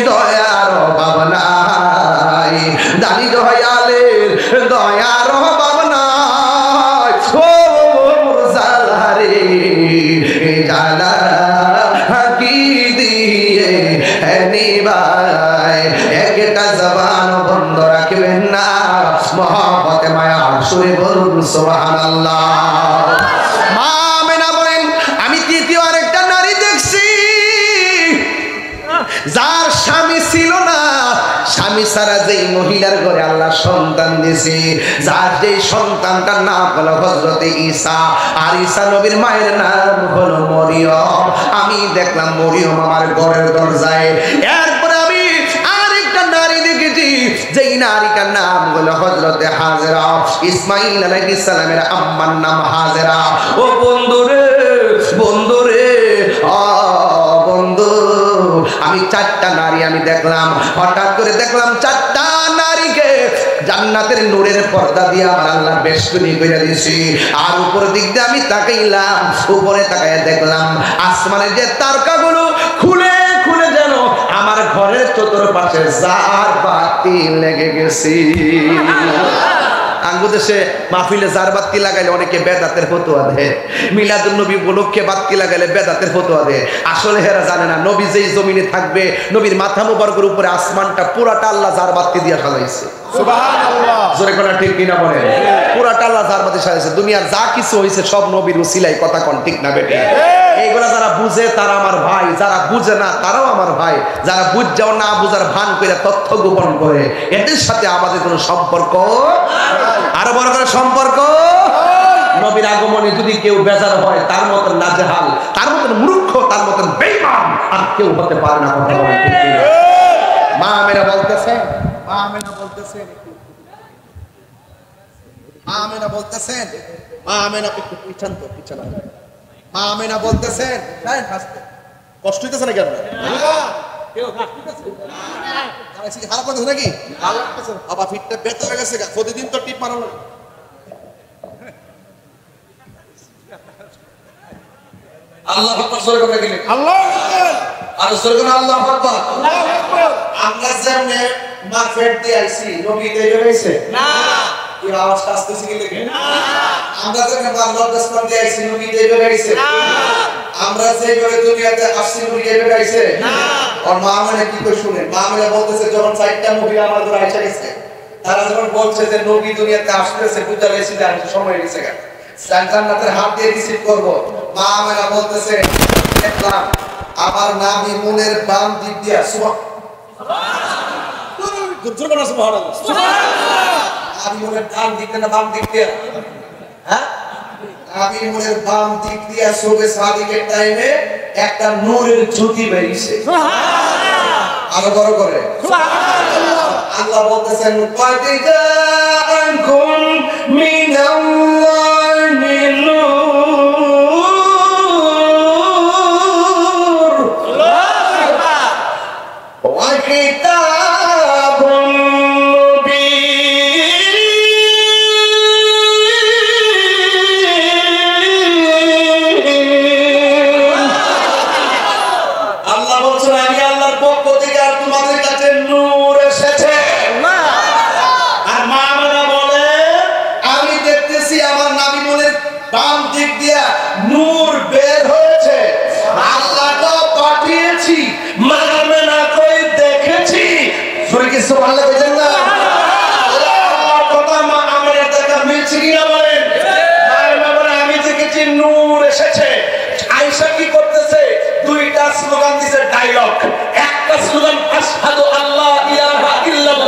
দয়ার অভাব নাই, জানি দয়ালের দয়ার অভাব নাই। ও জ্বালা রে জ্বালা কি দিয়ে নিবাই, একটা জবান বন্ধ রাখবেন না, মহব্বতে মায়া সুরে বলুন সুবহানাল্লাহ। মা আমেনা বলেন আমি তৃতীয় আরেকটা নারী দেখছি যার স্বামী ছিল না, স্বামী ছাড়া যেই মহিলার ঘরে আল্লাহ সন্তান দিয়েছে, যার যেই সন্তানটার নাম হলো হযরতে ঈসা, আর ঈসা নবীর মায়ের নাম হলো মরিয়ম। আমি দেখলাম মরিয়ম আমার ঘরের দরজায়। এরপরে আমি আরেকটা নারী দেখেছি, যেই নারীটার নাম হলো হযরতে হাজেরা, ইসমাঈল আলাইহিস সালামের আম্মার নাম হাজেরা। ও বন্ধুরে বন্ধুরে বন্ধু, আমি চারটা নারী আমি দেখলাম, হঠাৎ করে দেখলাম চারটা নারীকে জান্নাতের নূরের পর্দা দিয়ে আমার আল্লাহ বেষ্টনী করে দিয়েছি। আর উপর দিক দিয়ে আমি তাকাইলাম, উপরে তাকায় দেখলাম আসমানের যে তারকাগুলো খুলে খুলে যেন আমার ঘরের চতুর্পাশে জার বাতি লেগে গেছি। আঙ্গুদেশে মাহফিলে জার বাতি লাগাইলে অনেকে বেদাতের ফতোয়া দেয়, মিলাদুন নবী উপলক্ষে বাতি লাগাইলে বেদাতের ফতোয়া দেয়। আসলে হেরা জানে না নবী যেই জমিনে থাকবে, নবীর মাথা মুবারকের উপরে আসমানটা পুরাটা আল্লাহ জার বাতি দিয়ে সাজাইছে। সুবহানাল্লাহ, জোরে কোন ঠিক কিনা বলেন? পুরাটা আল্লাহ জার বাতি সাজাইছে। দুনিয়ার যা কিছু হইছে সব নবীর উসিলাই, কথা কোন ঠিক না বেটি? এইগুলা যারা বুঝে তারা আমার ভাই, যারা বুঝে না তারাও আমার ভাই। যারা বুঝাও না বুঝার ভান করে তথ্য গোপন করে, এদের সাথে আমাদের কোনো সম্পর্ক, আরো বড় করে সম্পর্ক। নবীর আগমনে যদি কেউ বেজার হয়, তার মতন নাজেহাল, তার মতন মূর্খ, তার মতন বেঈমান আর কেউ হতে পারে না। কথা বলেন ঠিক কিনা? মা আমেনা বলতেছেন, মা আমেনা বলতেছেন, মা আমেনা বলতেছেন, মা আমেনা একটু পিছন তো পিছন, মা আমেনা বলতেছেন, কষ্ট হইতেছে না কেন? খারাপ লাগছে নাকি? আবার ফিটটা ব্যথা হয়ে গেছে, প্রতিদিন তো টিপ মারানো। আল্লাহ আকবার জোরে করে গেলেন, আল্লাহ আকবার, আর জোরে করে আল্লাহ আকবার, আল্লাহ আকবার। আমরা যেমনে মার্কেট দিয়ে আইছি, নবী দিয়ে হইছে না, কি আওয়াজ আসতেছে কি লাগে না? আমরা যেমনে বাংলা দশমান দিয়ে আইছি, নবী দিয়ে হইছে না। আমরা যেভাবে দুনিয়াতে আসছি, নবী দিয়ে হইছে না। আর মা মানে কি করে শুনেন, মা মানে বলতেছে যখন চারটা মহিলা আমার ঘরে আইসা গেছে, তারা যখন বলছে যে নবী দুনিয়াতে আসতেছে, বুঝা গেছে যে সময় হয়েছে, জান্নাতের হাত দিয়ে রিসিভ করবো, মা মানে বলতেছে দেখলাম আমার নাবি মনের বাম দিক দিয়া আমি মনের ডান দিক না বাম দিক দিয়া, হ্যাঁ আমি মনের বাম দিক দিয়া শোবে সাদিকের টাইমে একটা নূরের জ্যোতি বেরিয়েছে। আরো বড় করে আল্লাহ বলতেছেন স্লোগান দিছে, ডায়লগ। একটা স্লোগান আশহাদু আল্লা ইলাহা ইল্লাল্লাহ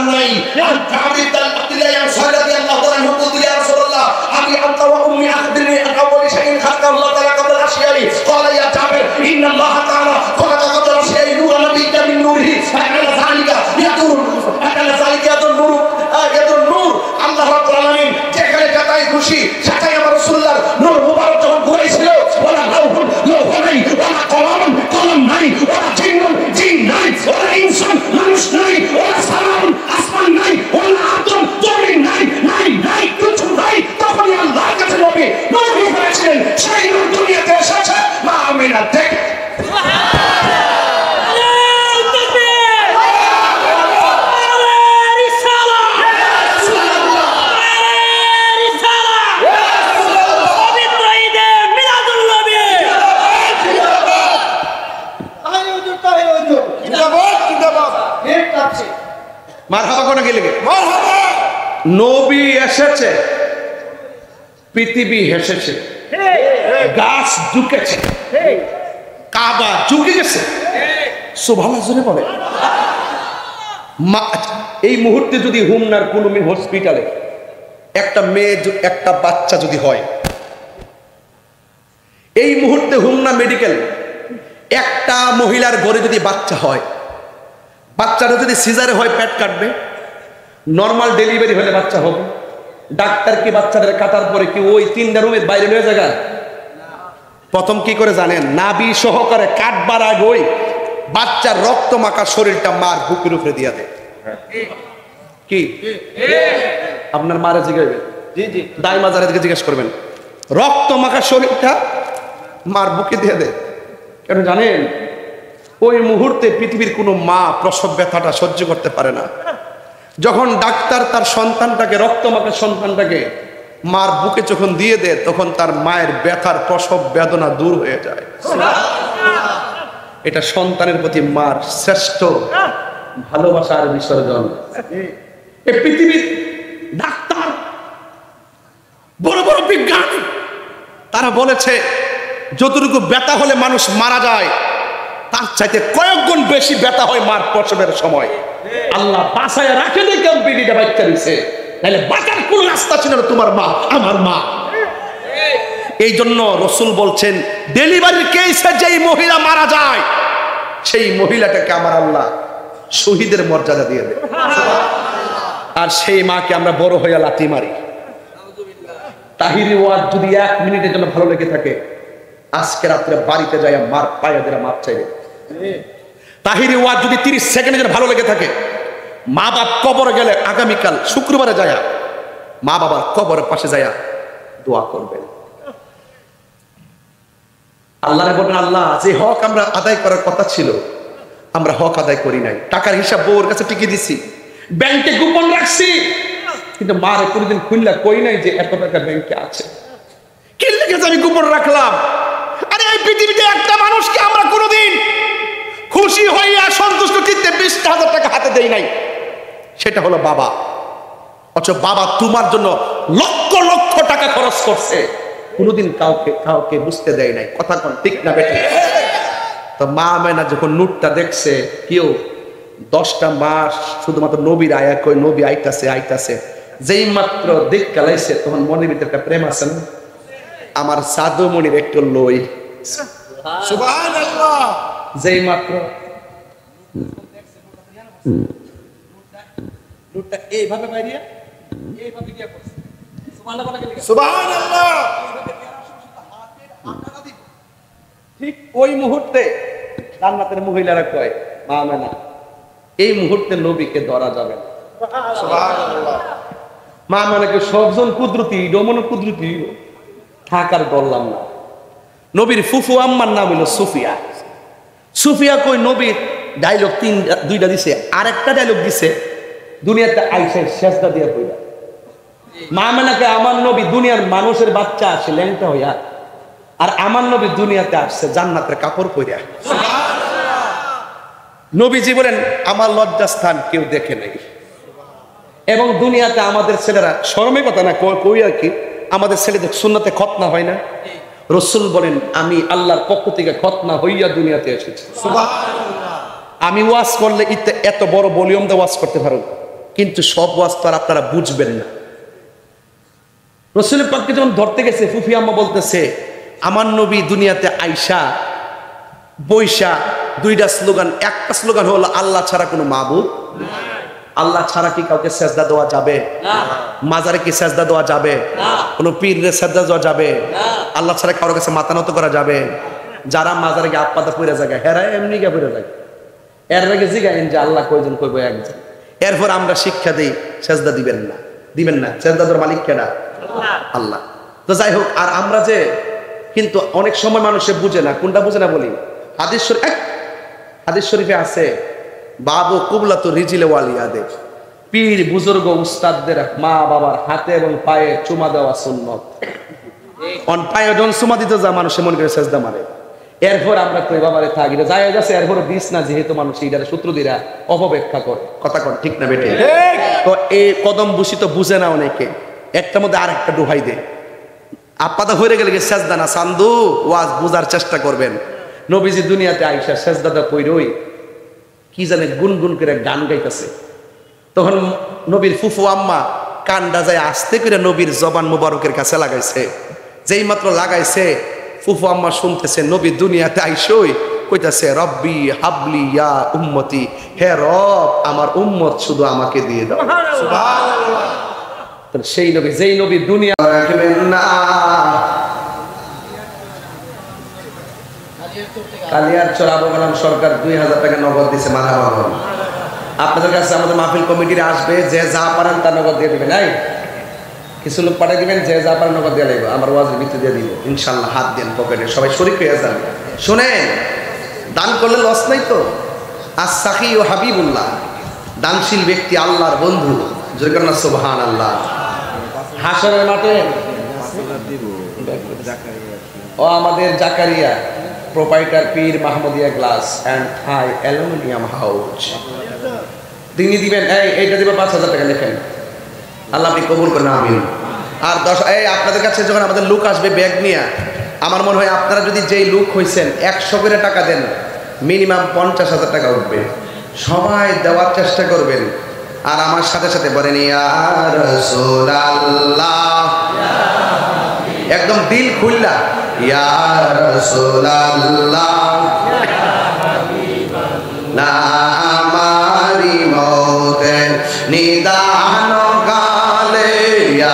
দরকার নাই। জাবির বিন আব্দুল্লাহ আনসারী রাদিয়াল্লাহু তাআলা বলতেন ইয়া রাসূলুল্লাহ আবি আনতা ওয়া উম্মি আখবিরনি আন আউয়ালি শাইইন খালাকা আল্লাহ তাআলা ক্বাবলা আল-আশিয়া'i ক্বালা ইয়া জাবির ইন্না আল্লাহ তাআলা খালাকা ক্বাবলা আল-আশিয়া'i নূরান নাবিয়্যা মিন নূরিহি ফাআলা যালিকা ইয়াদুর নূর আল্লাহ রাব্বুল আলামিন যেখানে যাতাই খুশি সেটাই আমার রাসূলুল্লাহর নূর মুবারক যখন ঘুরাইছিল ওয়ালা লাউহুন লাউহ নাই ওয়ালা কলাম কলম নাই ওয়ালা জিন্নুন জিন নাই ওয়ালা ইনসান মানুষ নাই ওয়ালা সামাউন আসমান নাই ওয়ালা আদম জমিন নাই নাই নাই কিছু নাই তখন আল্লাহর কাছে নবী নূর ঘুরাইছিলেন সেই নূর দুনিয়াতে এসেছে মা আমিনা দেখ মারহাবা কোন গেলে মারহাবা নবী এসেছে পৃথিবী হেসেছে গাছ ঝুঁকেছে কাবা ঝুঁকে গেছে সুবহানাল্লাহ জোরে বলে এই মুহূর্তে যদি হুমনার কোন হসপিটালে একটা মেয়ে একটা বাচ্চা যদি হয় এই মুহূর্তে হুমনা মেডিকেল একটা মহিলার ঘরে যদি বাচ্চা হয় বাচ্চাটা যদি সিজারে হয় পেট কাটবে নরমাল ডেলিভারি হলে বাচ্চা হবে ডাক্তার কি বাচ্চাদের কাটার পরে কি ওই তিনটা রুমের বাইরে নিয়ে জায়গা প্রথম কি করে জানেন নাভি সহকারে কাটবার আগে ওই বাচ্চার রক্ত মাখা শরীরটা মার বুকের উপরে দিয়া দেয় কি আপনার মারে জিজ্ঞাসা জি জি দাই মাজারে দিকে জিজ্ঞেস করবেন রক্ত মাখা শরীরটা মার বুকে দিয়ে দেয় কেন জানেন ওই মুহূর্তে পৃথিবীর কোনো মা প্রসব ব্যথাটা সহ্য করতে পারে না যখন ডাক্তার তার সন্তানটাকে রক্তমাখা সন্তানটাকে মার বুকে যখন দিয়ে দেয় তখন তার মায়ের ব্যথার প্রসব বেদনা দূর হয়ে যায় এটা সন্তানের প্রতি মার শ্রেষ্ঠ ভালোবাসার বিসর্জন এই পৃথিবীর ডাক্তার বড় বড় বিজ্ঞানী তারা বলেছে যতটুকু ব্যথা হলে মানুষ মারা যায় তার চাইতে কয়েক গুণ বেশি ব্যথা হয় মার প্রসবের সময় আল্লাহ বাঁচায় রাখে দেখে বিডিটা বাচ্চা দিছে তাহলে বাঁচার কোন রাস্তা ছিল না তোমার মা আমার মা এই জন্য রাসূল বলছেন ডেলিভারির কেসে যেই মহিলা মারা যায় সেই মহিলাটাকে আমার আল্লাহ শহীদের মর্যাদা দিয়ে দেয় আর সেই মাকে আমরা বড় হইয়া লাথি মারি তাহিরি ওয়াজ যদি 1 মিনিটের জন্য ভালো লেগে থাকে আজকে রাত্রে বাড়িতে যাইয়া মার পায়ে ধরে মাপ চাইবে তাহিরি ওয়াজ যদি 30 সেকেন্ডের জন্য ভালো লেগে থাকে মা বাপ কবরে গেলে আগামীকাল শুক্রবারে যায়া মা বাবার কবরের পাশে যায়া দোয়া করবেন আল্লাহরে বলেন আল্লাহ যে হক আমরা আদায় করার কথা ছিল আমরা হক আদায় করি নাই টাকার হিসাব বউর কাছে টিকে দিছি ব্যাংকে গোপন রাখছি কিন্তু মারে কোনদিন খুললা কই নাই যে এত টাকা ব্যাংকে আছে কি লেগেছে আমি গোপন রাখলাম আরে এই পৃথিবীতে একটা মানুষকে আমরা কোনোদিন খুশি হইয়া সন্তুষ্ট চিত্তে 20,000 টাকা হাতে দেই নাই সেটা হলো বাবা অথচ বাবা তোমার জন্য লক্ষ লক্ষ টাকা খরচ করছে কোনোদিন কাউকে বুঝতে দেয় নাই কথা কোন ঠিক না বেটে তো মা আমেনা যখন নোটটা দেখছে কেউ 10টা মাস শুধুমাত্র নবীর আয়া কই নবী আইতাছে যেই মাত্র দেখ কালাইছে তখন মনের ভিতরে একটা প্রেম আছে না আমার সাধু মনির একটু লই সুবহানাল্লাহ যেই মাত্র নোটটা এইভাবে বাইরিয়া এইভাবে গিয়া পড়ছে সুবহানাল্লাহ ঠিক ওই মুহূর্তে জান্নাতের মহিলারা কয় মা আমেনা এই মুহূর্তে নবীকে ধরা যাবে না সুবহানাল্লাহ মা আমেনাকে সবজন কুদরতি রমন কুদরতি থাকার বললাম না নবীর ফুফু আম্মার নাম হলো সুফিয়া সুফিয়া কই নবীর ডায়লগ 2টা দিছে আরেকটা ডায়লগ দিছে দুনিয়াতে আইসা সেজদা দিয়া কইরা মা আমেনাকে আমার নবী দুনিয়ার মানুষের বাচ্চা আসে ল্যাংটা হইয়া আর আমার নবী দুনিয়াতে আসছে জান্নাতের কাপড় পরিয়া সুবহানাল্লাহ নবীজি বলেন আমার লজ্জাস্থান কেউ দেখে নাই এবং দুনিয়াতে আমাদের ছেলেরা শরমের কথা না কই আর কি আমাদের ছেলেদের সুন্নাতে খতনা হয় না রাসূল বলেন আমি আল্লাহর পক্ষ থেকে খতনা হইয়া দুনিয়াতে এসেছি সুবহানাল্লাহ আমি ওয়াজ করলে এত বড় ভলিউম দিয়ে ওয়াজ করতে পারো কিন্তু সব ওয়াজ তো আর আপনারা বুঝবেন না। রাসূল পাককে যখন ধরতে গেছে, ফুফি আম্মা বলতেছে আমার নবী দুনিয়াতে আইসা বৈশা দুইটা স্লোগান, একটা স্লোগান হলো আল্লাহ ছাড়া কোনো মাবুদ নাই। আল্লাহ ছাড়া কি কাউকে সেজদা দেওয়া যাবে? না। মাজারে কি সেজদা দেওয়া যাবে? না। কোনো পীরে সেজদা দেওয়া যাবে? না। আল্লাহ ছাড়া কারোর কাছে মাথা নত করা যাবে? যারা মাজারে গিয়ে আপাতা পড়ে যায়, হেরা এমনি গিয়ে পড়ে যায়, এর আগে জিগাইন যে আল্লাহ কয়জন, কইব একজন। এরপর আমরা শিক্ষা দিই সেজদা দিবেন না, দিবেন না। সেজদা দেওয়ার মালিক কেডা? আল্লাহ। তো যাই হোক, আর আমরা যে কিন্তু অনেক সময় মানুষে বুঝে না, কোনটা বুঝে না বলি, হাদিস শরীফে আছে বাবু কুবলাতু রিজিলে ওয়ালিয়াদে, পীর বুজুর্গ উস্তাদদের মা বাবার হাতে এবং পায়ে চুমা দেওয়া সুন্নত। অন পায়ে যখন চুমা দিতে যা মানুষে মনে করে সেজদা মারে, এরপর আমরা কই বাবারে থাকি না যায় যাচ্ছে, এরপর দিস না, যেহেতু মানুষ এইটারে সূত্র দিরা অপব্যাখ্যা করে, কথা কন ঠিক না বেটে? তো এই কদম বুঝি তো বুঝে না অনেকে, একটার মধ্যে আর একটা ডুহাই দে। আপাদা হয়ে গেলে সেজদা না সান্দু, ওয়াজ বুঝার চেষ্টা করবেন। নবীজি দুনিয়াতে আইসা সেজদাটা কইরই কি জানে গুনগুন করে গান গাইতেছে, তখন নবীর ফুফু আম্মা কানডা যায় আস্তে করে নবীর জবান মুবারকের কাছে লাগাইছে। যেই মাত্র লাগাইছে, ফুফু আম্মা শুনতেছে নবী দুনিয়াতে আইসই কইতাছে রব্বি হাবলি ইয়া উম্মতি, হে রব আমার উম্মত শুধু আমাকে দিয়ে দাও। সুবহানাল্লাহ। সেই নবী, যেই নবী দুনিয়া রাখবেন না। কালিয়ারচর আবু কালাম সরকার 2000 টাকা নগদ দিছে, মারহাবা বলুন। আপনাদের কাছে আমাদের মাহফিল কমিটির আসবে, যে যা পারেন তার নগদ দিয়ে দিবেন। এই কিছু লোক পাঠিয়ে দিবেন, যে যা পারেন নগদ দিয়ে দিব, আমার ওয়াজের ভিতরে দিয়ে দিব ইনশাআল্লাহ। হাত দেন পকেটে, সবাই শরীক হয়ে যান। শুনেন, দান করলে লস নাই তো। আস-সাখী ও হাবিবুল্লাহ, দানশীল ব্যক্তি আল্লাহর বন্ধু। জয়কন্যা সুবহানাল্লাহ। হাসরের মাঠে ও আমাদের জাকারিয়া প্রোপাইটার পীর Mahmudia glass and Thai aluminium house, তিনি দিবেন এইটা দিবেন 5000 টাকা লেখেন, আল্লাহ আপনি কবুল করেন, আমিন। আর 10 আপনাদের কাছে যখন আমাদের লোক আসবে ব্যাগ নিয়ে, আমার মনে হয় আপনারা যদি যেই লোক হয়েছেন 100 করে টাকা দেন, মিনিমাম 50,000 টাকা উঠবে। সবাই দেওয়ার চেষ্টা করবেন। আর আমার সাথে সাথে বলেন ইয়া রাসূলুল্লাহ, একদম দিল খুললা ইয়া রাসূলুল্লাহ, না আমারি মওতের নিদান কালে,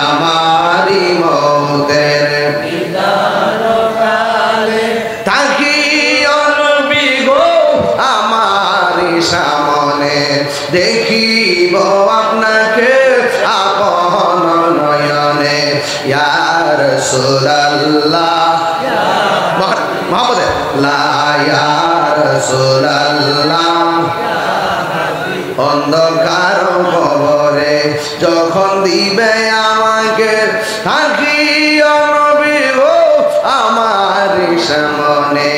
আমারি মওতের নিদান কালে থাকিও নবী গো আমারি সামনে, দেখিব আপনাকে আপন নয়নে, ইয়া রাসূলুল্লাহ মুহাম্মদ লা ইয়া রাসূলুল্লাহ। অন্ধকার কবরে যখন দিবে আমাকে, থাকিও নবী গো আমার সামনে,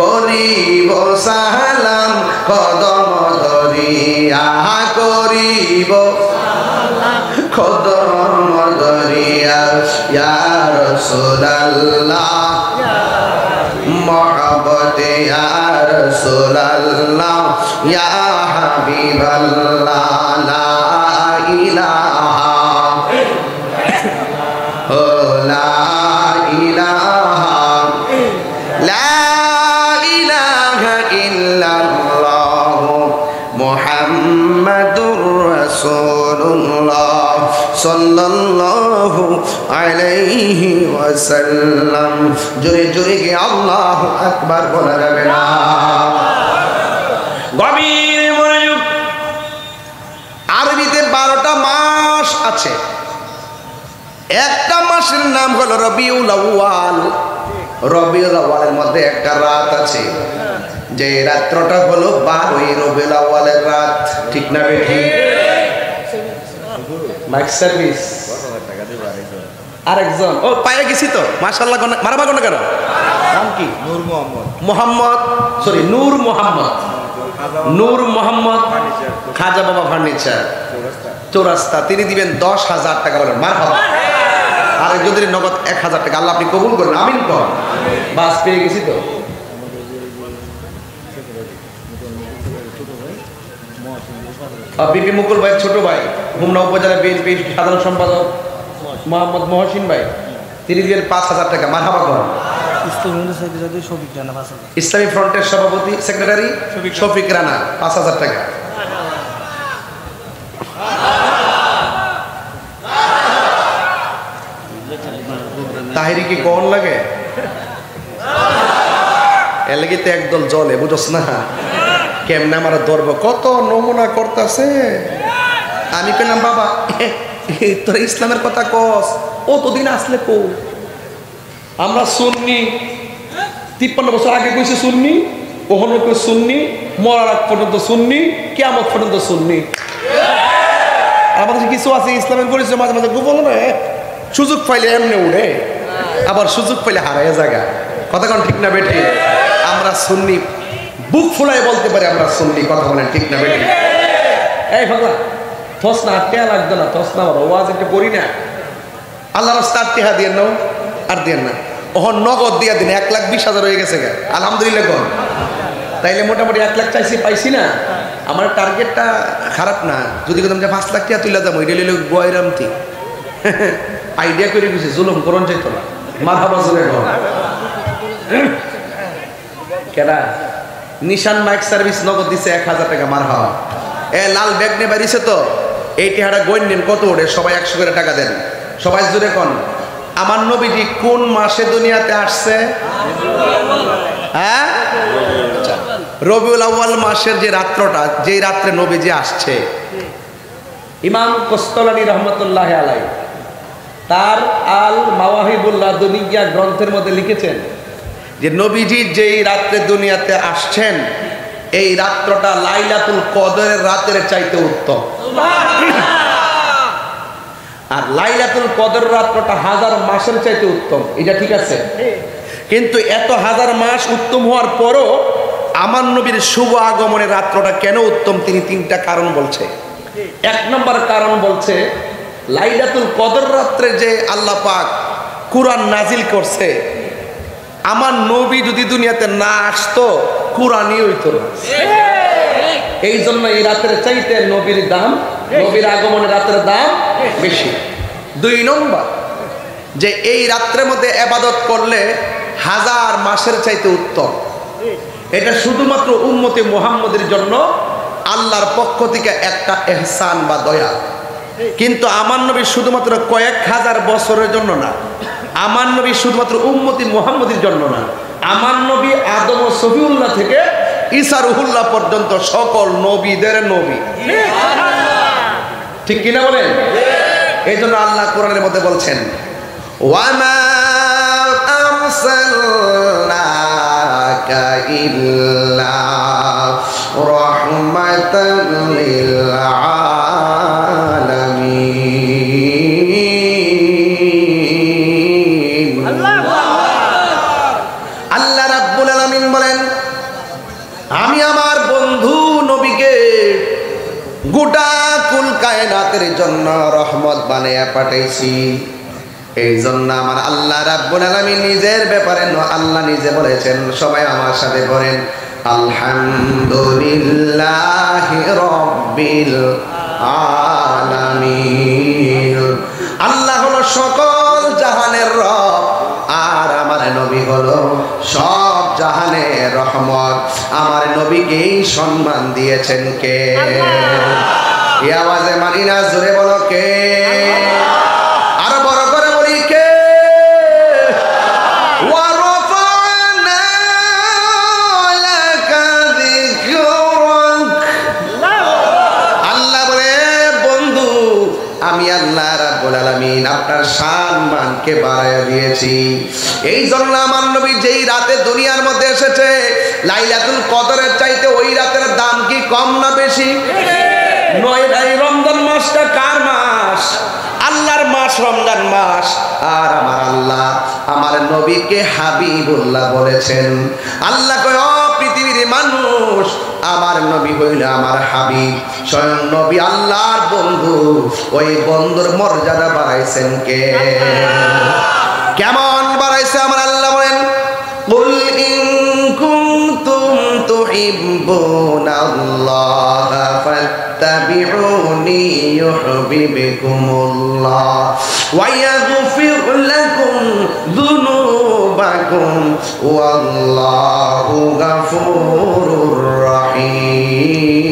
করিব সালাম কদম ধরিয়া, করিব কদম ধরিয়া, ইয়া রাসূলুল্লাহ মহব্বতে, ইয়া রাসূলুল্লাহ ইয়া হাবিবাল্লাহ, লা ইলাহা ও লা ইলাহা, লা ইলাহা ইল্লাল্লাহ মুহাম্মাদুর রাসূলুল্লাহ সাল্লাল্লাহু আলাইহি ওয়াসাল্লাম। জোরে জোরে কি আল্লাহু আকবার বলা যাবে না? গভীর মনোযোগ। আরবিতে 12টা মাস আছে, একটা মাসের নাম হলো রবিউল আউয়াল। রবিউল আউয়ালের মধ্যে একটা রাত আছে, যে রাত্রটা হলো 12ই রবিউল আউয়ালের রাত, ঠিক না বেঠি? মাইক সার্ভিস আরেকজন ও পায়ে গেছি তো, মাশাআল্লাহ। মারাবা কোন কেন? নাম কি? নূর মোহাম্মদ। মোহাম্মদ সরি নূর মোহাম্মদ, নূর মোহাম্মদ খাজা বাবা ফার্নিচার চৌরাস্তা, তিনি দিবেন 10,000 টাকা। বলেন মারহাবা। আর যদি নগদ 1000 টাকা, আল্লাহ আপনি কবুল করুন, আমিন কর। বাস পেয়ে গেছি তো। বিপি মুকুল ভাই ছোট ভাই হোমনা উপজেলা বিএনপি সাধারণ সম্পাদক মোহাম্মদ মহসিন ভাই, তিনি দিলেন 5,000 টাকা। মারহাবা কর। ইসলামী ফ্রন্টের সভাপতি সেক্রেটারি শফিক রানা 5,000 টাকা। তাহিরি কি কোন লাগে এর লাগি তো একদল জলে, বুঝছ না কেমনে আমার ধরবো, কত নমুনা করতেছে। আমি পেলাম বাবা তোর ইসলামের কথা কস, অতদিন আসলে কো আমরা শুননি 53 বছর আগে কইছে শুননি, ওখানে কই শুননি, মরার আগ পর্যন্ত শুননি, কিয়ামত পর্যন্ত শুননি। আমাদের কিছু আছে ইসলামের পরিচয় মাঝে মাঝে গোপন না, সুযোগ পাইলে এমনি উড়ে, আবার সুযোগ পাইলে হারায় জায়গা। কথা কোন ঠিক না বেটি? আমরা শুননি, বুক ফুলাই বলতে পারি আমরা শুননি। কথা বলেন ঠিক না বেটি? এই ভাগলা থস না, টেয়া লাগতো না, থস না বড় ওয়াজ একটা করি না। আল্লাহ রাস্তার টেহা দিয়ে নাও আর দিয়ে না, ওহন নগদ দিয়া দিন 1,20,000 হয়ে গেছে গা, আলহামদুলিল্লাহ কর। তাইলে মোটামুটি 1 লাখ চাইছি, পাইছি না। আমার টার্গেটটা খারাপ না, যদি কোথাও 5 লাখ টাকা তুলে যাবো, এটা লিলে বয়রামতি আইডিয়া করে দিয়েছে, জুলুম করন চাইতো না। মারহাবা জোরে কর। কেডা নিশান মাইক সার্ভিস নগদ দিছে 1,000 টাকা। মারহাবা। লাল ব্যাগ নিয়ে বাড়িছে তো, এই টেহাটা গইন নেন কত ওঠে, সবাই 100 করে টাকা দেন। সবাই জোরে কন। আমার নবীজি কোন মাসে দুনিয়াতে আসছে? হ্যাঁ, রবিউল আউয়াল মাসের যে রাত্রটা, যেই রাত্রে নবীজি আসছে, ইমাম কোস্তালানী রহমতুল্লাহ আলাই তার আল মাওয়াহিবুল্লাহ দুনিয়া গ্রন্থের মধ্যে লিখেছেন যে নবীজি যেই রাত্রে দুনিয়াতে আসছেন, এই রাত্রটা লাইলাতুল কদরের রাতের চাইতে উত্তম। আর লাইলাতুল কদর রাত্রটা 1000 মাসের চাইতে উত্তম। এটা ঠিক আছে, কিন্তু এত 1000 মাস উত্তম হওয়ার পরও আমার নবীর শুভ আগমনের রাত্রটা কেন উত্তম? তিনি 3টা কারণ বলছে। 1 নম্বর কারণ বলছে, লাইলাতুল কদর রাত্রে যে আল্লাহ পাক কুরআন নাজিল করছে, আমার নবী যদি দুনিয়াতে না আসতো কুরআনই হইতো না। এই জন্য এই রাতের চাইতে নবীর দাম, নবীর আগমনের রাতের দাম বেশি। 2 নম্বর, যে এই রাত্রের মধ্যে ইবাদত করলে 1000 মাসের চাইতে উত্তম। এটা শুধুমাত্র উম্মতে মুহাম্মদের জন্য আল্লাহর পক্ষ থেকে একটা ইহসান বা দয়া। কিন্তু আমার নবী শুধুমাত্র কয়েক হাজার বছরের জন্য না, আমার নবী শুধুমাত্র উম্মতি মুহাম্মদের জন্য না, আমার নবী আদম ও সফিউল্লাহ থেকে ঈসা রুহুল্লাহ পর্যন্ত সকল নবীদের নবী। ঠিক কিনা বলেন? এই জন্য আল্লাহ কোরআনের মধ্যে বলছেন, ওয়ামা আরসালনাকা ইল্লা রাহমাতাল লিল আলামিন। আল্লাহ রাব্বুল আলামিন বলেন, আমি আমার বন্ধু নবীকে গোটা কুল কায়নাতের জন্য রহমত বানিয়ে পাঠাইছি। এই জন্য আমার আল্লাহ রাব্বুল আলামিন নিজের ব্যাপারে আল্লাহ নিজে বলেছেন, সবাই আমার সাথে বলেন আলহামদুলিল্লাহি রাব্বিল আলামিন। আল্লাহ হলো সকল জাহানের রব, আর আমার নবী হলো সব জাহানের রহমত। আমার নবীকেই সম্মান দিয়েছেন কে? এই আওয়াজে মানি না, জোরে বলো কে? আরো বড় করে বলি কে? আল্লাহ বলে, বন্ধু আমি আল্লাহ রাব্বুল আলামিন আপনার সম্মানকে বাড়ায় দিয়েছি। এই জন্য আমার নবী যেই রাতে দুনিয়ার মধ্যে এসেছে, লাইলাতুল কদরের চাইতে ওই রাতের দাম কি কম না বেশি? এই রমজান মাসটা কার মাস? আল্লাহর মাস রমজান মাস। আর আমার আল্লাহ আমার নবীকে হাবিবুল্লাহ বলেছেন। আল্লাহ কয়, ও পৃথিবীর মানুষ, আমার নবী হইল আমার হাবিব, স্বয়ং নবী আল্লাহর বন্ধু। ওই বন্ধুর মর্যাদা বাড়াইছেন কে? কেমন বাড়াইছে আমার আল্লাহ বলেন, কুল ইন কুনতুম তুহিব্বুনাল্লাহ ফাত্তাবিউনি ইউহিব্বুকুমুল্লাহ ওয়া ইয়াগফির লাকুম যুনুবাকুম ওয়াল্লাহু গাফুরুর রাহিম।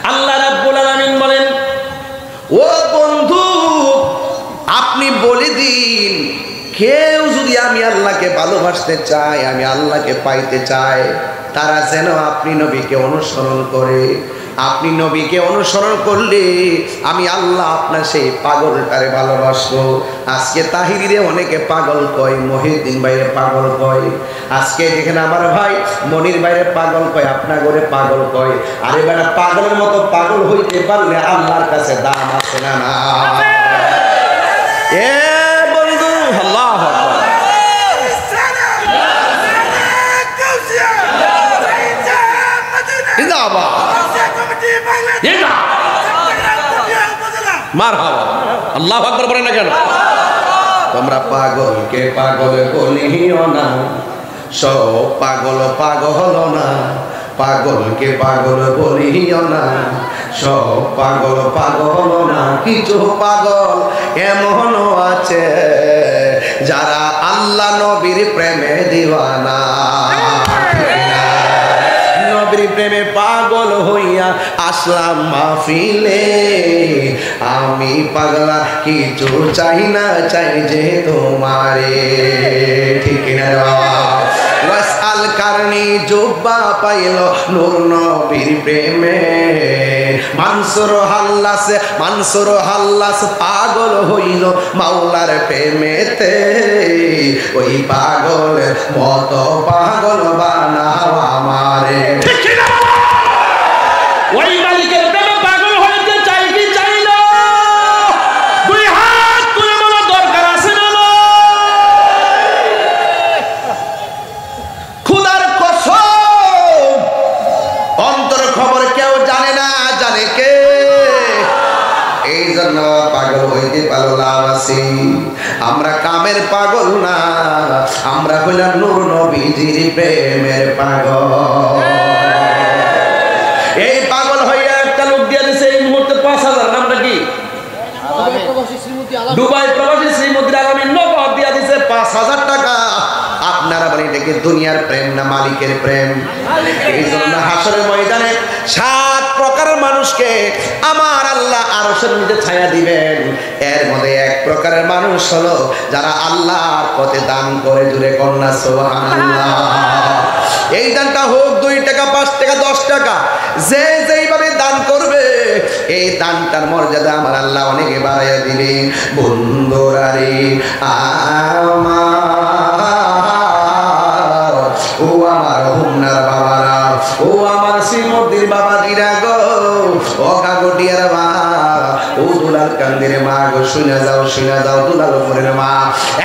আল্লাহ রাব্বুল আলামিন বলেন, ও বন্ধু আপনি বলে দিন, কেউ যদি আমি আল্লাহকে ভালোবাসতে চাই, আমি আল্লাহকে পাইতে চাই, তারা যেন আপনি নবীকে অনুসরণ করে। আপনি নবীকে অনুসরণ করলে আমি আল্লাহ আপনার সেই পাগলটারে ভালোবাসবো। আজকে তাহিরিরে অনেকে পাগল কয়, মহিউদ্দিন ভাইরে পাগল কয়, আজকে যেখানে আমার ভাই মনির ভাইরে পাগল কয়, আপনার ঘরে পাগল কয়। আরে বেটা, পাগলের মতো পাগল হইতে পারলে আল্লাহর কাছে দাম আছে না? না এ বন্ধু, আল্লাহু আকবার। মারহাবা, আল্লাহু আকবার বলেন না কেন? তোমরা পাগলকে পাগল বলিও না, সব পাগল পাগল না। পাগলকে পাগল বলিও না, সব পাগল পাগল না। কিছু পাগল এমনও আছে যারা আল্লাহ নবীর প্রেমে দিওয়ানা। নবীর প্রেমে পাগল হইয়া আসলাম মাহফিলে, আমি পাগলা কিছু চাই না, চাই যে তোমারে। ঠিক না? ওয়াসআল কারনি জুব্বা পাইল নূর নবীর প্রেমে। মানসুর হাল্লাস পাগল হইল মাওলার প্রেমেতে। ওই পাগল মত পাগল বানাও আমারে। ওই মালিকের প্রেমে পাগল হইতে চাই কি চাই না? দুই হাত তুলে বলা দরকার আছে না? খুদার কসম, অন্তর খবর কেউ জানে না, জানে কে? এই জন্য পাগল হইতে পারো লাভ আছে। আমরা কামের পাগল না, আমরা হইলাম নূর নবীজির প্রেমের পাগল। এই পাগল হইয়া একটা লোক দিয়ে দিছে এই মুহূর্তে ৫,০০০। নামটা কি? দুবাই প্রবাসী শ্রীমতী আলামিন নগদ দিয়ে দিছে ৫,০০০ টাকা। আপনারা বলেন এটা কি দুনিয়ার প্রেম না মালিকের প্রেম? এই জন্য হাসরের ময়দানে ৭ প্রকারের মানুষকে আমার আল্লাহ আরশের মধ্যে ছায়া দিবেন। এর মধ্যে এক প্রকারের মানুষ হলো যারা আল্লাহর পথে দান করে। জুড়ে কন্যা সুবহানাল্লাহ। এই দানটা হোক ২ টাকা, ৫ টাকা, ১০ টাকা, যে যেইভাবে দান করবে এই দানটার মর্যাদা আমার আল্লাহ অনেকে বাড়াইয়া দিবে। বন্ধুরারে আমার, ও আমার হুমনার বাবারা, ও আমার শ্রীমতির বাবাজিরা গো, ও কাগটিয়ার মা, ও দুলাল কান্দির মা গো, শুনে যাও দুলাল উপরের মা।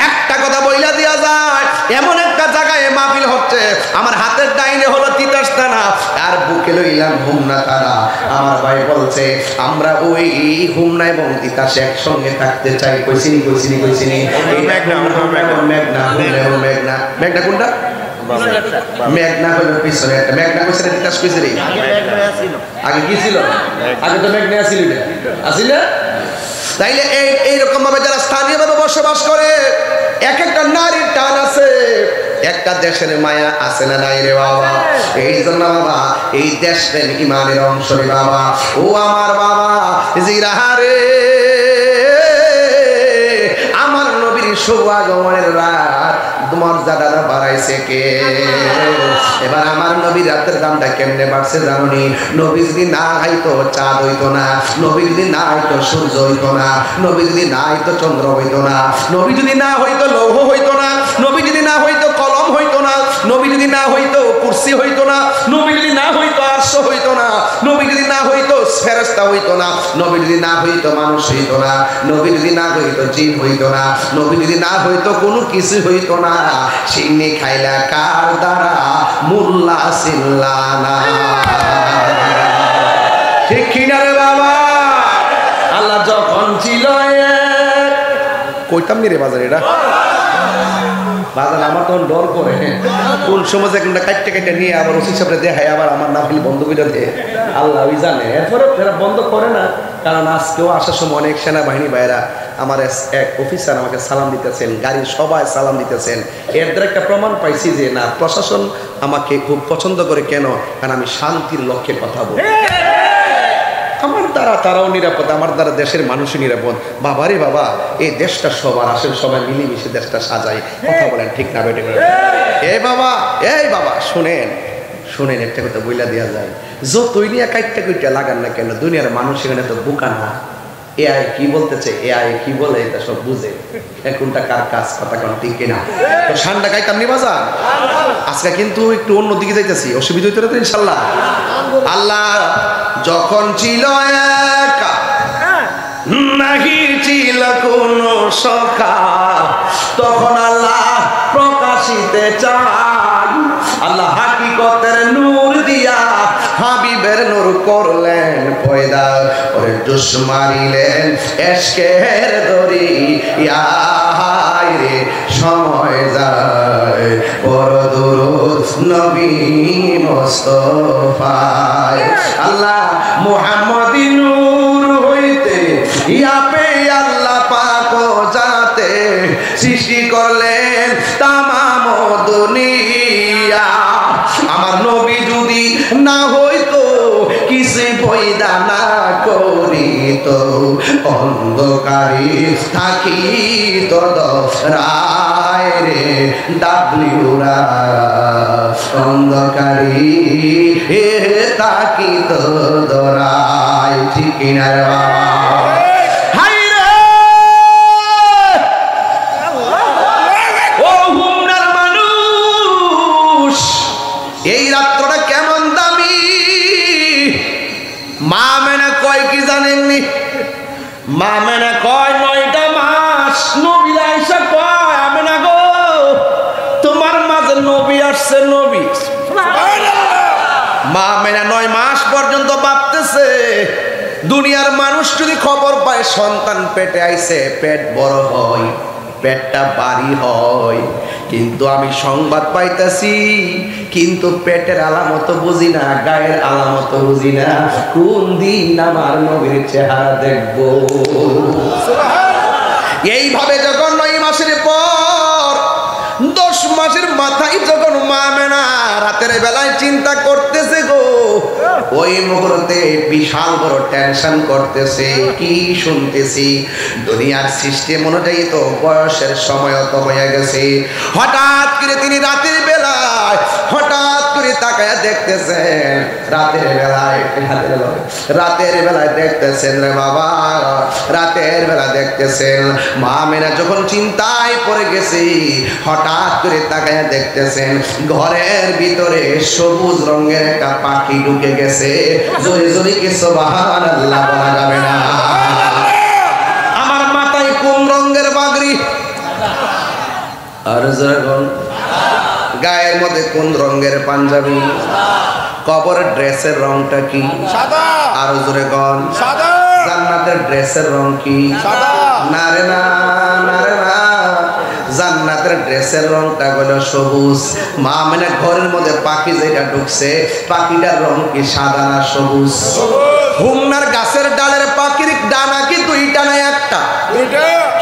একটা কথা বইলা দিয়া যায়, এমন একটা জায়গায় মাহফিল হচ্ছে, আমার হাতের ডাইনে হলো তিতাস থানা আর বুকে লইলাম হুমনা থানা। আমার ভাই বলছে আমরা ওই হুমনা এবং তিতাস একসঙ্গে থাকতে চাই। কইছিনি মেঘনা কোনটা? মেঘনা হলো পিছনে একটা, মেঘনা কইছে না তিতাস কইছে রে? আগে কি ছিল? আগে তো মেঘনা আছিল না? তাইলে এইরকম ভাবে যারা স্থানীয়ভাবে বসবাস করে, এক একটা নারীর টান আছে, একটা দেশের মায়া আছে না নাই রে বাবা? এই জন্য বাবা এই দেশ প্রেম ইমানের অংশ রে বাবা। ও আমার বাবা জিরাহারে, আমার নবীর শুভাগমনের রাত মর্যাদা বাড়াইছে কে? এবার আমার নবীর রাতের দামটা কেমনে বাড়ছে জানোনি? নবী যদি না হইতো চাঁদ হইতো না, নবী যদি না হইতো সূর্য হইতো না, নবী যদি না হইতো চন্দ্র হইতো না, নবী যদি না হইতো লৌহ হইতো না, নবী যদি না হইতো কলম হইতো না, নবী যদি না হইতো কুরসি হইতো না, নবী যদি না হইতো আরশ হইতো না, নবী যদি না হইতো ফেরেশতা হইতো না, নবী যদি না হইতো মানুষ হইতো না, নবী যদি না হইতো জিন হইতো না, নবী যদি না হইতো কোনো কিছু হইতো না। সিন্নি খাইলা কার দ্বারা মুল্লা সিল্লানা। ঠিক কিনা রে বাবা? আল্লাহ যখন ছিল কইতাম নি রে বাজার এটা বাজান আমার তখন ডর করে কোন সময় একটা কাটতে কাটতে নিয়ে আবার ওসি সামনে দেখায় আবার আমার না খালি বন্ধ করে দেয় আল্লাহ ওই জানে। এরপরে এরা বন্ধ করে না, কারণ আজকেও আসার সময় অনেক সেনাবাহিনী ভাইরা আমার এক অফিসার আমাকে সালাম দিতেছেন, গাড়ির সবাই সালাম দিতেছেন। এর দ্বারা একটা প্রমাণ পাইছি যে না, প্রশাসন আমাকে খুব পছন্দ করে। কেন? কারণ আমি শান্তির লক্ষ্যে কথা বলি। আমার দ্বারা তারাও নিরাপদ, আমার দ্বারা দেশের মানুষই নিরাপদ। বাবারে বাবা, এই দেশটা সবার, আসেন সবাই মিলেমিশে দেশটা সাজাই। কথা বলেন ঠিক না বেটে? এই বাবা শুনেন শুনেন, একটা কথা বইলা দেওয়া যায়, যতই নিয়ে কাইটটা কুইটা লাগান না কেন, দুনিয়ার মানুষ এখানে তো বোকা না। এআই কি বলতেছে, এআই কি বলে, এটা সব বুঝে। কোনটা কার কাজ, কথা কোন ঠিক কিনা? তো ঠান্ডা গাইতাম নি বাজার। আজকে কিন্তু একটু অন্যদিকে যাইতেছি, অসুবিধা হইতে তো ইনশাল্লাহ। আল্লাহ যখন ছিল একা, নাহি ছিল কোন সখা, তখন আল্লাহ প্রকাশিতে চাই। আল্লাহ হাকিকতের নূর দিয়া হাবিবের নূর করলেন পয়দা, ওরে জোশ মারিলেন এশকের দরিয়ায় রে। সময় যায় বড় দুরূদ নবী মুস্তাফায়। আল্লাহ মুহাম্মদি নূর হইতে ইয়াপে আল্লাহ পাক যাতে সৃষ্টি করলেন তামাম দুনিয়া। আমার নবী যদি না হইতো, কিছু পয়দা না করিত, অন্ধকারে থাকিত রায় রে ডাবলিউরা। অন্ধকারে থাকিত দরায়, ঠিক না রে বাবা? এই রাত্রটা কেমন দামি! মা মেনা কয় কি জানেননি? মা মেনা কয় 9টা মাস নবী আয়েশা কয়, আমি না গো, তোমার মাঝে নবী আসছে, নবী। মা মেনা 9 মাস পর্যন্ত ভাবতেছে, দুনিয়ার মানুষ যদি খবর পায় সন্তান পেটে আইছে, পেট বড় হয়, পেটটা বাড়ি হয়, কিন্তু আমি সংবাদ পাইতাছি, কিন্তু পেটের আলামত বুঝি না, গায়ের আলামত বুঝি না, কোন দিন আমার নবীর চেহারা দেখব। এইভাবে যখন 9 মাসের পর 10 মাসের মাথায় যখন মা মেনা রাতের বেলায় চিন্তা করতেছে গো, ওই মুহূর্তে বিশাল বড় টেনশন করতেছে। কি শুনতেছি? দুনিয়ার সিস্টেম অনুযায়ী তো বয়সের সময় তো হয়ে গেছে। হঠাৎ করে তিনি রাতের বেলায় হঠাৎ করে তাকায় দেখতেছেন, রাতের বেলায় দেখতেছেন রে বাবা, রাতের বেলা দেখতেছেন মা মেনা যখন চিন্তায় পড়ে গেছে, হঠাৎ করে তাকায় দেখতেছেন ঘরের ভিতরে সবুজ রঙের একটা পাখি ঢুকে গেছে। জোরে জোরে কি সুবহানাল্লাহ বলা যাবে না? আমার মাথায় কোন রঙের পাগড়ি? আর যখন গায়ের মধ্যে কোন রঙের পাঞ্জাবি? কবরের ড্রেসের রংটা কি? সাদা। আর জোরে কোন? সাদা। জান্নাতের ড্রেসের রং কি? সাদা। না রে না, না রে না, জান্নাতের ড্রেসের রংটা হলো সবুজ। মা মানে ঘরের মধ্যে পাখি যেটা ঢুকছে, পাখিটার রং কি সাদা না সবুজ? হুমনার গাছের ডালের পাখির ডানা কি 2টা না 1টা?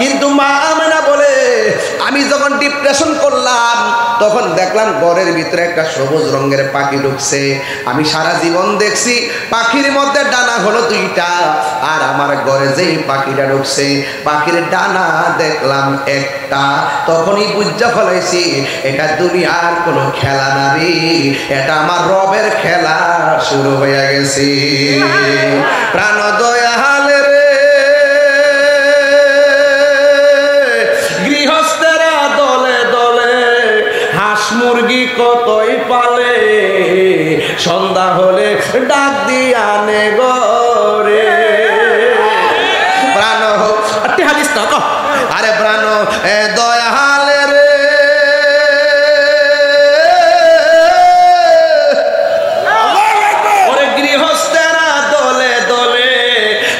কিন্তু মা আমেনা বলে, আমি যখন ডিপ্রেশন করলাম তখন দেখলাম ঘরের ভিতরে একটা সবুজ রঙের পাখি ঢুকছে। আমি সারা জীবন দেখছি পাখির মধ্যে ডানা হলো 2টা, আর আমার ঘরে যেই পাখিটা ঢুকছে পাখির ডানা দেখলাম 1টা। তখনই বুঝা ফেলাইছি এটা দুনিয়ার কোনো খেলা না রে, এটা আমার রবের খেলা শুরু হয়ে গেছে। প্রাণ দয়াল রে, গৃহস্থেরা দলে দলে হাঁস মুরগি কতই পালে, সন্ধ্যা হলে ডাক দিয়া নে গরে। প্রাণ হাদিস না, আরে প্রাণ দয়াল রে, ওরে গৃহস্থেরা দলে দলে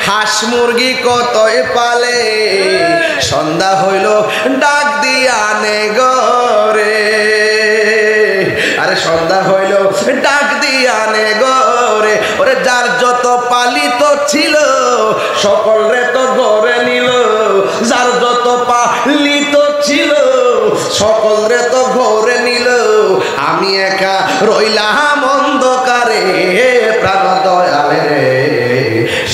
হাঁস মুরগি কতই পালে, সন্ধ্যা হইল ডাক দিয়া নে গরে। সন্ধ্যা হইল ডাক দিয়া নে গরে ওরে যার যত পালিত ছিল সকল রে তো ঘরে নিল যার যত পালিত ছিল সকল রে তো ঘরে নিল আমি একা রইলাম অন্ধকারে প্রাণ দয়ালে রে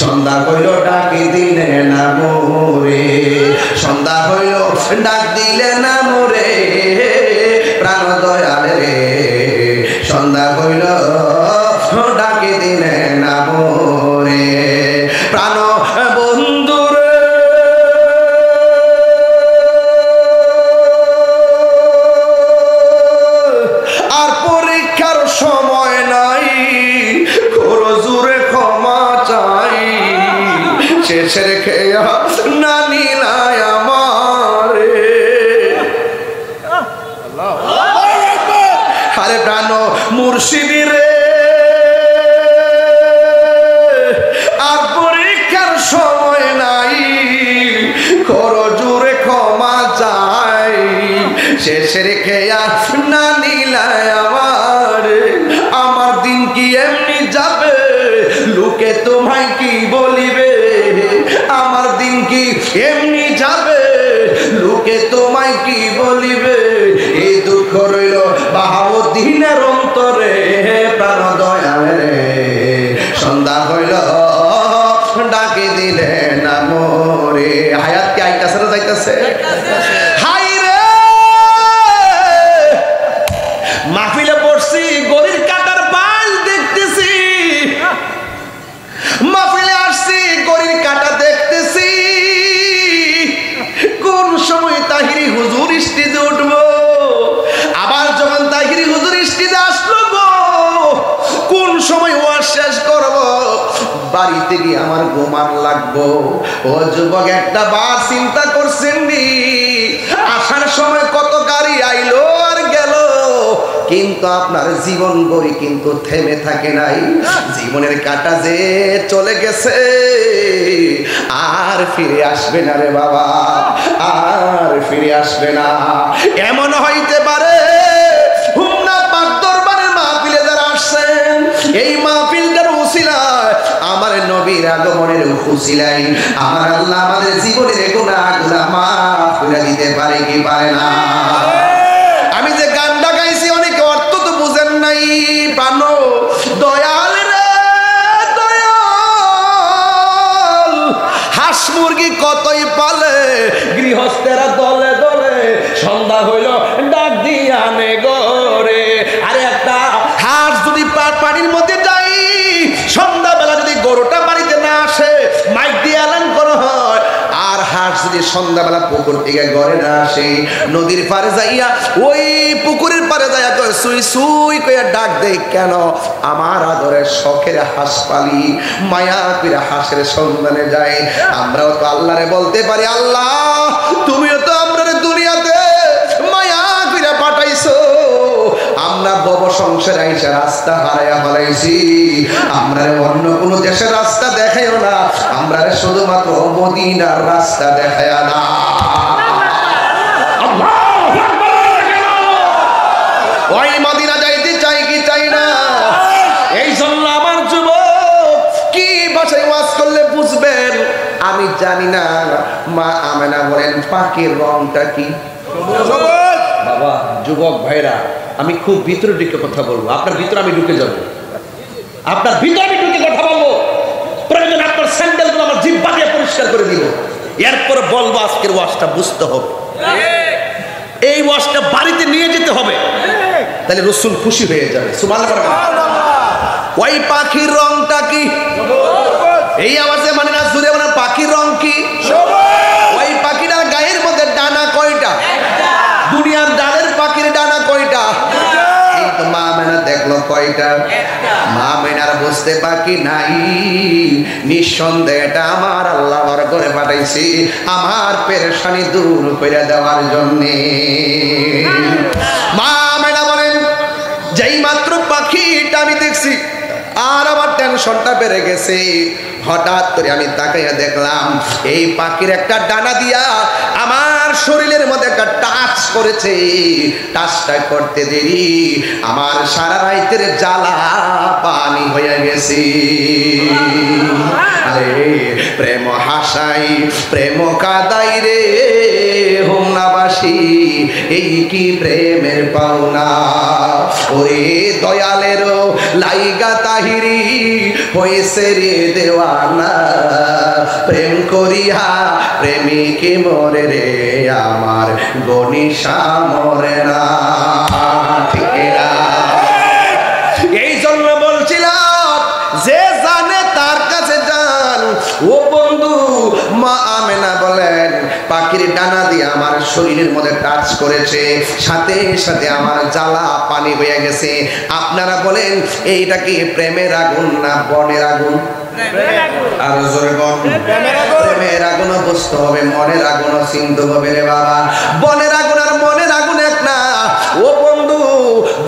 সন্ধ্যা হইল ডাকি দিলে না মোরে সন্ধ্যা হইল ডাক দিলে না মোরে প্রাণ দয়ালে রে সন্ধ্যা হইল ডাকি দিলে না মোরে প্রাণ বন্ধুরে আর পরীক্ষার সময় নাই করো জোরে ক্ষমা চাই শেষের খেয়া না নিলায় আমারে আরে প্রাণ মুর্শিদি রে আর পরীক্ষার সময় নাই করো জোরে ক্ষমা চাই শেষের খেয়া না নিলায় আমারে আমার দিন কি এমনি যাবে লোকে তোমায় কি বলিবে আমার দিন কি এমনি যাবে লোকে তোমায় কি বলিবে এই দুঃখ রইল বাহাউদ্দিনের অন্তরে প্রাণ দয়ালে সন্ধ্যা হইল ডাকে দিলে না মোরে হায়াত কি আইতাছে না যাইতাছে হাই রে মাহফিলে পড়ছি গরির কাটার বাল দেখতেছি মাহফিলে আসছি গরির কাটা দেখতেছি কোন সময় তাহিরি হুজুর স্টেজে উঠবো আবার যখন তাহিরি হুজুর স্টেজে আসলো গো কোন সময় ওয়াজ শেষ করবো বাড়িতে গিয়ে আমার ঘুমার লাগবো ও যুবক একটা বার চিন্তা করছেন নি আসার সময় কত গাড়ি আইলো আর গেল কিন্তু আপনার জীবন গড়ি কিন্তু থেমে থাকে নাই জীবনের কাটা যে চলে গেছে আর ফিরে আসবে না রে বাবা আর ফিরে আসবে না এমন হইতে পারে হুমনা পাক দরবারের মাহফিলে যারা আসছেন এই মাহফিলটার উসিলায় আমার নবীর আগমনের উসিলায় আমার আল্লাহ আমাদের জীবনের গুনাহগুলো মাফ করে দিতে পারে কি পারে না আমি যে গানটা গাইছি অনেকে অর্থ তো বুঝেন নাই পানো দয়াল রে দয়াল হাঁস মুরগি কতই পালে গৃহস্থেরা দলে দলে সন্ধ্যা হইল ডাক দিয়া নে গরে আরে একটা হাঁস যদি পানির মধ্যে যাই সন্ধ্যাবেলা যদি গরুটা বাড়িতে না আসে মাইক দিয়ে এলান করা হয় আর হাঁস যদি সন্ধ্যাবেলা পুকুর থেকে ঘরে না আসে নদীর পারে যাইয়া ওই পুকুরের পারে যাইয়া কয় সুই সুই কইয়া ডাক দেয় কেন আমার আদরের শখের হাঁস পালি মায়া করে হাঁসের সন্ধানে যায় আমরাও তো আল্লাহরে বলতে পারি আল্লাহ তুমিও তো আমরা দুনিয়াতে মায়া করে পাঠাইছো আমরা বব সংসারে আইসা রাস্তা হারাইয়া ফেলাইছি আমরা অন্য কোন দেশের রাস্তা দেখাইও না আমরা শুধুমাত্র মদিনার রাস্তা দেখাইয়া না ওই মদিনা যাইতে চাই কি চাই না এই জন্য আমার যুবক কি ভাষায় ওয়াজ করলে বুঝবেন আমি জানি না মা আমেনা বলেন পাখির রংটা কি বাবা যুবক ভাইরা আমি খুব ভিতরে ঢুকে কথা বলবো আপনার ভিতরে আমি ঢুকে যাব আপনার ভিতরে আমি ঢুকে কথা বলবো প্রয়োজন আপনার স্যান্ডেলগুলো আমার জিহ্বা দিয়ে পরিষ্কার করে দিব এরপর বলবো আজকের ওয়াজটা বুঝতে হবে এই ওয়াজটা বাড়িতে নিয়ে যেতে হবে তাহলে রাসূল খুশি হয়ে যাবে সুবহানাল্লাহ ওই পাখির রংটা কি এই আওয়াজে মানে না জুড়ে মানে পাখির রং কি ওই পাখিটার গায়ের মধ্যে ডানা কয়টা দুনিয়ার ডালের পাখির ডানা কয়টা এই তো মা মেনা দেখলো কয়টা মা মেনার বুঝতে বাকি নাই নিঃসন্দেহে এটা আমার আল্লাহ বড় করে পাঠাইছি আমার পেরেশানি দূর করে দেওয়ার জন্য মা মেনা বলেন যেই মাত্র পাখিটা আমি দেখছি আর আমার টেনশনটা বেড়ে গেছে হঠাৎ করে আমি তাকাইয়া দেখলাম এই পাখির একটা ডানা দিয়া আমার শরীরের মধ্যে একটা টাচ করেছে, টাচটা করতে দেরি আমার সারা রাতের জ্বালা পানি হয়ে গেছে। আরে প্রেম হাসাই প্রেম কাদাই রে হোমনাবাসী, এই কি প্রেমের পাওনা। ওরে দয়ালের লাইগা তাহিরি হয়েছে রে দেওয়ানা, প্রেম করিয়া প্রেমিকে মরে রে আমার গনিশা মরে না। ঠিক না? এই জন্য বলছিলাম যে জানে তার কাছে যান। ও বন্ধু, মা আমেনা বলেন পাখির ডানা দিয়ে আমার শরীরের মধ্যে টাচ করেছে, সাথে সাথে আমার জ্বালা পানি হয়ে গেছে। আপনারা বলেন এইটা কি প্রেমের আগুন না বনের আগুন? আর জোরে বল। প্রেমের আগুনও বুঝতে হবে, মনের আগুনও চিনতে হবে রে বাবা। বনের আগুন আর মনের আগুন এক না। ও বন্ধু,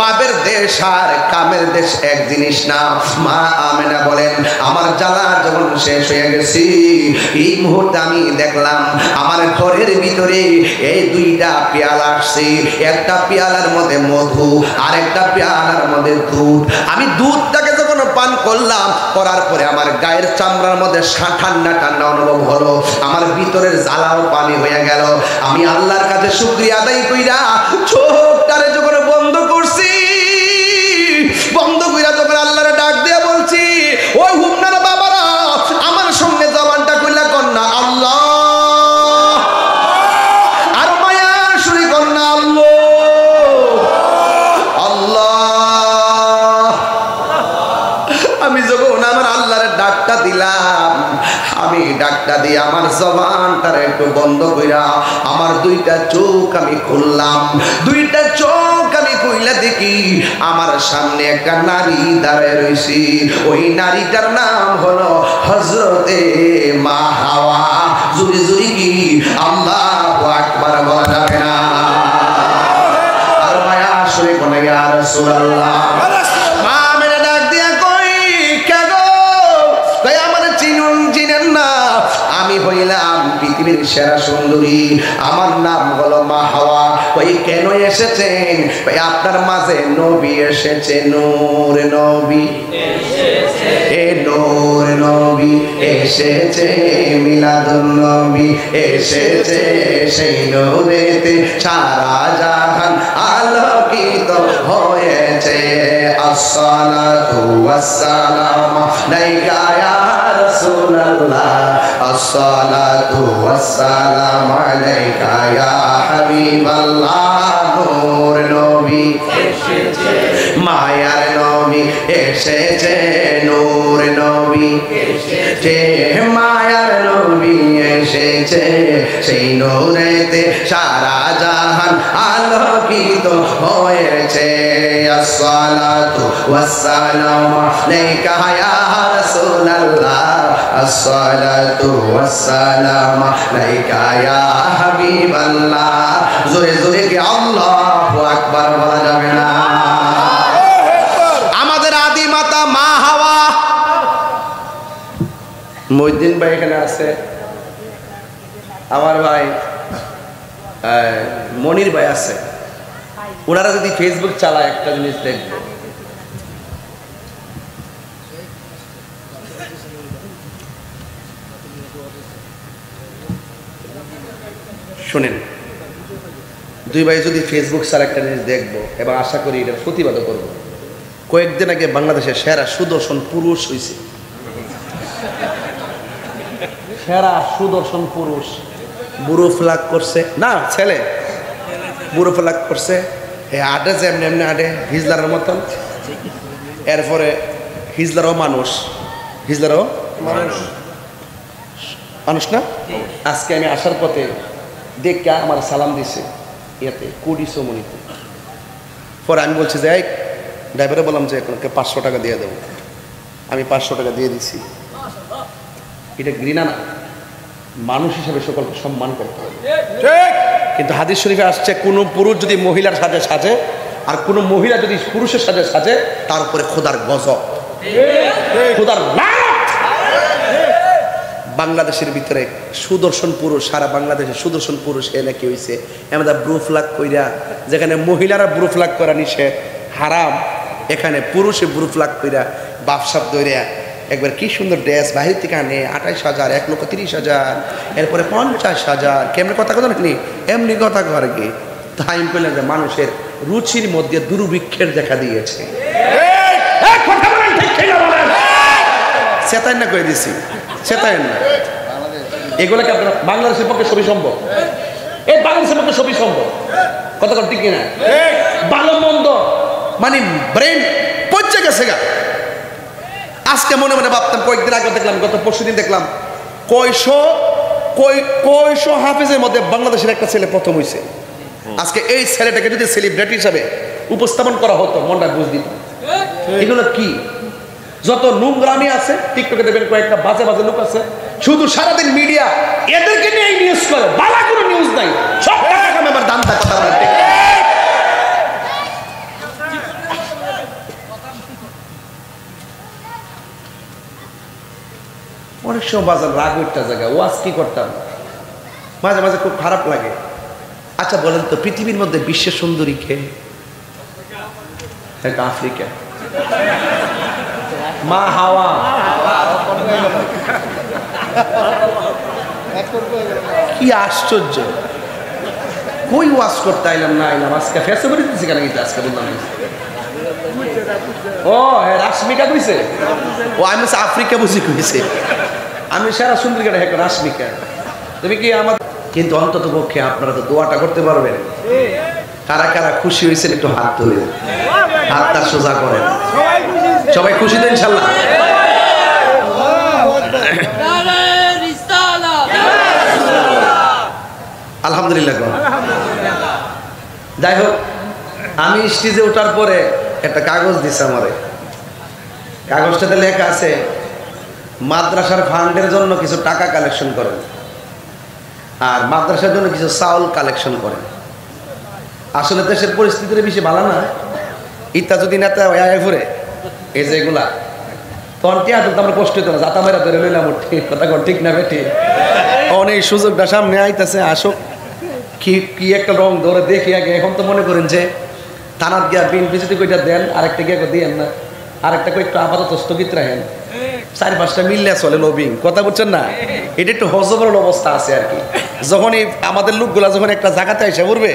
বাবের দেশ আর কামের দেশ এক জিনিস না। মা আমেনা বলেন আমার জ্বালা যখন শেষ হয়ে গেছি, এই মুহূর্তে আমি দেখলাম আমার ঘরের ভিতরে এই দুইটা পেয়ালা আসছে। একটা পেয়ালার মধ্যে মধু আর একটা পেয়ালার মধ্যে দুধ। আমি দুধটাকে যখন পান করলাম, করার পরে আমার গায়ের চামড়ার মধ্যে ঠান্ডা ঠান্ডা অনুভব হলো, আমার ভিতরের জ্বালাও পানি হয়ে গেল। আমি আল্লাহর কাছে শুকরিয়া আদায় কইরা চোখটারে যখন বন্ধ করছি, বন্ধ কইরা যখন আল্লাহরে ডাক দিয়া বলছি, ওই হুমনার বাবারা আমার সঙ্গে জবানটা কইলা কন্যা আল্লাহ, আর মায়া শুনি কন্যা আল্লাহ আল্লাহ। আমি যখন আমার আল্লাহরে ডাকটা দিলাম, আমি ডাকটা দিয়ে আমার জবানটার একটু বন্ধ কইরা আমার দুইটা চোখ আমি খুললাম। দুইটা চোখ আমি কইলা দেখি আমার সামনে একটা নারী দাঁড়ায় রয়েছে। ওই নারীটার নাম হলো হযরতে মা হাওয়া। জুরি জুরি কি আল্লাহু আকবার বলা যাবে না? আর মায়া শুনে কোন ইয়া রাসূলুল্লাহ। আমি হইলাম পৃথিবীর সেরা সুন্দরী, আমার নাম হলো মা হাওয়া। ওই কেন এসেছেন? আপনার মাঝে নবী এসেছে, নূর নবী এসেছে, নূর নবী এসেছে, মিলাদুন নবী এসেছে, সেই নূরেতে সারা জাহান আলোকিত হয়েছে। আসসালাতু ওয়াসসালামু আলাইকা ইয়া রাসূলুল্লাহ, আসসালাতু ওয়াসসালামু আলাইকা ইয়া হাবিবাল্লাহ। নূর নবী এসেছে, মায়ার নবী এসেছে, নূর নবী এসেছে, মায়ার নবী এসেছে, সেই নূরেতে সারা জাহান আলোকিত হয়েছে। আসসালাতু ওয়াসসালামু আলাইকা ইয়া রাসূলুল্লাহ, আসসালাতু ওয়াসসালামু আলাইকা ইয়া হাবিবাল্লাহ। জোরে জোরে কি আল্লাহু আকবার বলা যাবে না? আমাদের আদি মাতা মা হাওয়া। মহিউদ্দিন ভাই এখানে আছে, আমার ভাই মনির ভাই আছে। ওনারা যদি ফেসবুক চালায় একটা জিনিস দেখবে, শুনেন, দুই ভাই যদি ফেসবুক ছাড়া একটা জিনিস দেখবো এবং আশা করি এটার প্রতিবাদও করবো। কয়েকদিন আগে বাংলাদেশের সেরা সুদর্শন পুরুষ হয়েছে, সেরা সুদর্শন পুরুষ। বুড়ো ফ্লাগ করছে না, ছেলে বুড়ো ফ্লাগ করছে, আডে যে এমনি এমনি আডে হিজলারের মতন। এরপরে হিজলারও মানুষ, হিজলারও মানুষ মানুষ না। আজকে আমি আসার পথে দেখে আমার সালাম দিছে ইয়াতে কুডিসমণিতে। পরে আমি বলছি যে এই ড্রাইভারে বললাম যে এখনকে 500 টাকা দিয়ে দেবো। আমি 500 টাকা দিয়ে দিছি। এটা ঘৃণা না, মানুষ হিসেবে সকলকে সম্মান করতে হবে। কিন্তু হাদিস শরীফে আসছে কোনো পুরুষ যদি মহিলার সাজে সাজে আর কোনো মহিলা যদি পুরুষের সাজে সাজে, তার উপরে খোদার গজব, খোদার লানত। বাংলাদেশের ভিতরে সুদর্শন পুরুষ, সারা বাংলাদেশে সুদর্শন পুরুষ এ নাকি হয়েছে আমাদের ব্রু ফ্লাগ কইরা, যেখানে মহিলারা ব্রু ফ্লাগ করা নিষেধ হারাম, এখানে পুরুষে ব্রু ফ্লাগ কইরা বাপসাপ দইরা একবার কি সুন্দর ড্রেস বাহির থেকে আনে 28,000, 1,30,000, এরপরে 50,000। কেমন কথা কথা নাকি এমনি কথা কর কি? তাই আমি বললাম যে মানুষের রুচির মধ্যে দুর্ভিক্ষের দেখা দিয়েছে। চেতাইন না করে দিছি, চেতাইন না। এগুলোকে আপনার বাংলাদেশের পক্ষে সবই সম্ভব, এই বাংলাদেশের পক্ষে সবই সম্ভব। কথা কথা ঠিক কিনা? ভালো মন্দ মানে ব্রেন পচে গেছে গা। আজকে মনে মনে ভাবতাম, কয়েকদিন আগে দেখলাম, গত পরশুদিন দেখলাম কয়শো হাফেজের মধ্যে বাংলাদেশের একটা ছেলে প্রথম হয়েছে। আজকে এই ছেলেটাকে যদি সেলিব্রিটি হিসাবে উপস্থাপন করা হতো মনটা বুঝ দিত। এগুলো কি যত নোংরামি আছে, টিকটকে দেখবেন কয়েকটা বাজে বাজে লোক আছে, শুধু সারাদিন মিডিয়া এদেরকে নিয়ে নিউজ করে, বালা কোনো নিউজ নাই, সব টাকা কামে আমার দান্দা। কথা বলেন ঠিক? অনেক সময় বাজার রাগ একটা জায়গায় ওয়াজ কি করতাম, মাঝে মাঝে খুব খারাপ লাগে। আচ্ছা বলেন তো, পৃথিবীর মধ্যে বিশ্বের সুন্দরী কে? আফ্রিকা, মা হাওয়া। কি আশ্চর্য! কই ওয়াজ করতে আইলাম না আইলাম, আজকে ফেসবুকে দিতেছি কেন? আজকে বললাম ও হ্যাঁ রাশমিকা কইছে, ও আমি আফ্রিকা বুঝি কইছে, আমি সারা সুন্দরী কাটা হ্যাঁ রাশমিকা। তুমি কি আমার কিন্তু অন্তত পক্ষে আপনারা তো দোয়াটা করতে পারবেন। কারা কারা খুশি হয়েছেন একটু হাত তুলে, হাতটা সোজা করেন। সবাই খুশি তো ইনশাল্লাহ? আলহামদুলিল্লাহ। যাই হোক, আমি স্টেজে ওঠার পরে একটা কাগজ দিছে আমারে। কাগজটাতে লেখা আছে মাদ্রাসার ফান্ডের জন্য কিছু টাকা কালেকশন করেন আর মাদ্রাসার জন্য কিছু চাউল কালেকশন করেন। আসলে দেশের পরিস্থিতির বেশি ভালো না, ইত্যা যদি নেতা ঘুরে এই যে এগুলা তখন কে হাত আমরা কষ্ট হতো না, যাতা মেরা ধরে লইলাম। কথা ঠিক না বেঠি? অনেক সুযোগটা সামনে আইতেছে, আসুক। কি কি একটা রং ধরে দেখি আগে। এখন তো মনে করেন যে থানার গিয়া বিএনপি যদি কইটা দেন, আরেকটা গিয়ে দিয়েন না, আরেকটা কই একটু আপাতত স্থগিত রাখেন। 4-5টা মিললে চলে লবিং। কথা বুঝছেন না? এটা একটু হজবরল অবস্থা আছে আর কি। যখন এই আমাদের লোকগুলা যখন একটা জায়গাতে এসে পড়বে,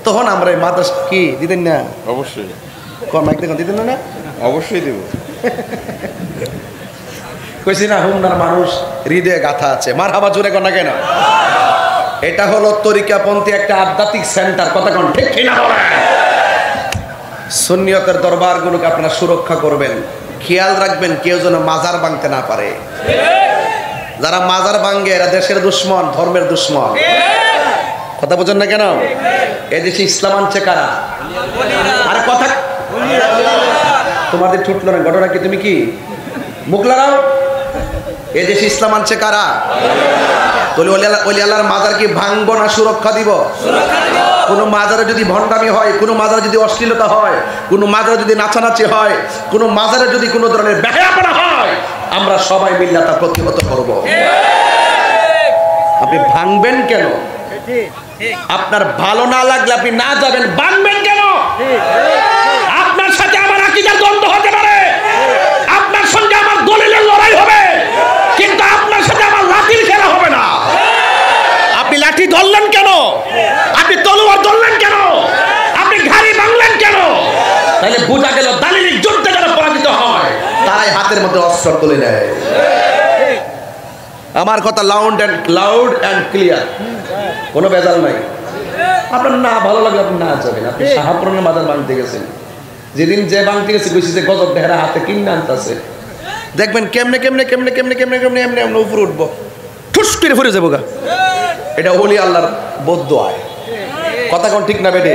তখন আমরা এই মাদ্রাসা কি দিতেন না? অবশ্যই মাইক দেখুন দিতেন না? অবশ্যই দেব। কইছি না হুমনার মানুষ হৃদয়ে গাথা আছে। মারহাবা জোরে কোন না কেন? এটা হলো তরিকাপন্থী একটা আধ্যাত্মিক সেন্টার। কথা কোন ঠিক কিনা বলেন? সুন্নিয়তের দরবারগুলোকে আপনারা সুরক্ষা করবেন, খেয়াল রাখবেন কেউ যেন মাজার ভাঙতে না পারে। যারা মাজার ভাঙে এরা দেশের দুশ্মন, ধর্মের দুশ্মন। কথা বোঝেন না কেন? এই দেশে ইসলাম আনছে কারা? আর কথা তোমাদের ছুটলো না। ঘটনা কি? তুমি কি মুখ লাগাও? এই দেশে ইসলাম আনছে কারা? ওলি আল্লাহর মাজার কি ভাঙবো না সুরক্ষা দিব? কোনো মাজারে যদি ভণ্ডামি হয়, কোনো মাজারে যদি অশ্লীলতা হয়, কোনো মাজারে যদি নাচানাচি হয়, কোনো মাজারে যদি কোনো ধরনের বেহায়াপনা হয়, আমরা সবাই মিলে তা প্রতিহত করব। আপনি ভাঙবেন কেন? আপনার ভালো না লাগলে আপনি না যাবেন। ভাঙবেন কেন? আপনার সাথে আমার আকীদার দ্বন্দ্ব হতে পারে, আপনার সঙ্গে আমার দলিলের লড়াই হবে, কিন্তু আপনার সাথে আমার লাঠির খেলা হবে না। আপনি লাঠি ধরলেন কেন? আপনি তলোয়ার ধরলেন কেন? আপনি ঘাড়ি ভাঙলেন কেন? তাহলে বোঝা গেল দালিলিক যুদ্ধে যারা পরাজিত হয় তারাই হাতের মধ্যে অস্ত্র তুলে নেয়। আমার কথা লাউড অ্যান্ড ক্লিয়ার, কোনো ভেজাল নাই। আপনার না ভালো লাগলে আপনি না যাবেন। আপনি শাহপুরানের মাজার ভাঙতে গেছেন, যেদিন যে ভাঙতে গেছে কইছি যে গজব দেহরা হাতে কিনে আনতেছে, দেখবেন কেমনে কেমনে কেমনে কেমনে কেমনে কেমনে এমনি এমনি উপরে উঠবো, ঠুস করে ফুরে যাবো গা। এটা ওলি আল্লাহর বদদোয়া। কথা কোন ঠিক না বেটে?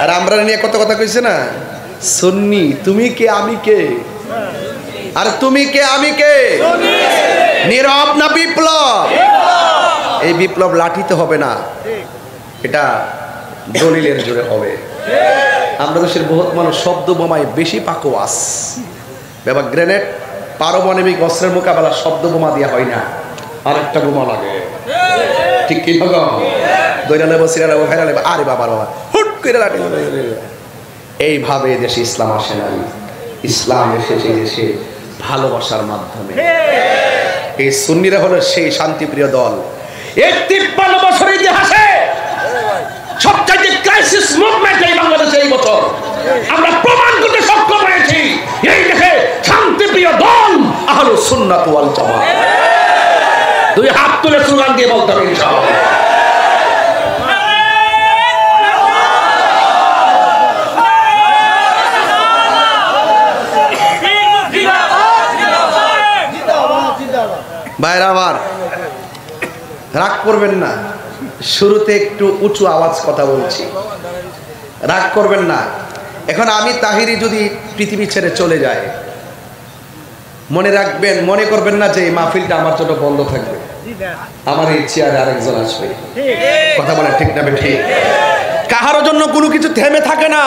আর আমরা নিয়ে কত কথা কইছে না, সুন্নি তুমি কে আমি কে, আর তুমি কে আমি কে, নীরব না বিপ্লব? এই বিপ্লব লাঠিতে হবে না, এটা দলিলের জোরে হবে। আমরা দেশের বহুত মানুষ শব্দ বোমায় বেশি পাকোয়াস। ব্যাপার গ্রেনেড পারমাণবিক অস্ত্রের মোকাবেলা শব্দ বোমা দিয়া হয় না। আর একটা বোমা লাগে, ঠিক কি না? দইরা নেবো, সিরা নেবো, ফেরা নেবো, আরে বাবার বাবা হুট করে লাঠি। এইভাবে দেশে ইসলাম আসে না। ইসলাম এসেছে দেশে ভালোবাসার মাধ্যমে। এই সুন্নিরা হলো সেই শান্তিপ্রিয় দল। এই 53 বছরের ইতিহাসে সবচাইতে ক্রাইসিস মুভমেন্ট এই বাংলাদেশে এই বছর আমরা প্রমাণ করতে সক্ষম হয়েছি। এই দেশে শান্তিপ্রিয় দল আহলুস সুন্নাত ওয়াল জামাত। দুই হাত তুলে স্লোগান দিয়ে বলতে হবে ইনশাআল্লাহ। ভাইরা আমার, রাগ করবেন না, শুরুতে একটু উঁচু আওয়াজ কথা বলছি, রাগ করবেন না। এখন আমি তাহিরি যদি পৃথিবী ছেড়ে চলে যায়, মনে রাখবেন, মনে করবেন না যে এই মাহফিলটা আমার জন্য বন্ধ থাকবে, আমার এই চেয়ারে আরেকজন আসবে। কথা বলেন ঠিক না ঠিক? কাহারও জন্য কোনো কিছু থেমে থাকে না।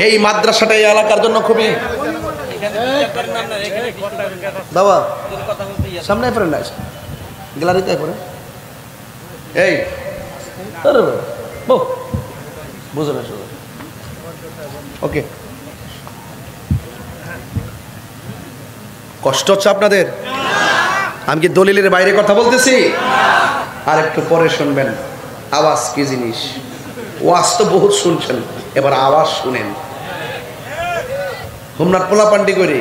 এই মাদ্রাসাটা এই এলাকার জন্য খুবই বাবা সামনে পড়েন না, গ্যালারিতে পড়ে। এই বুঝো না, ওকে, কষ্ট হচ্ছে আপনাদের? আমি কি দলিলের বাইরে কথা বলতেছি? আর একটু পরে শুনবেন আওয়াজ কি জিনিস। ওয়াজ তো বহুত শুনছেন, এবার আওয়াজ শুনেন। হোমনাথ পোলা পান্ডি করে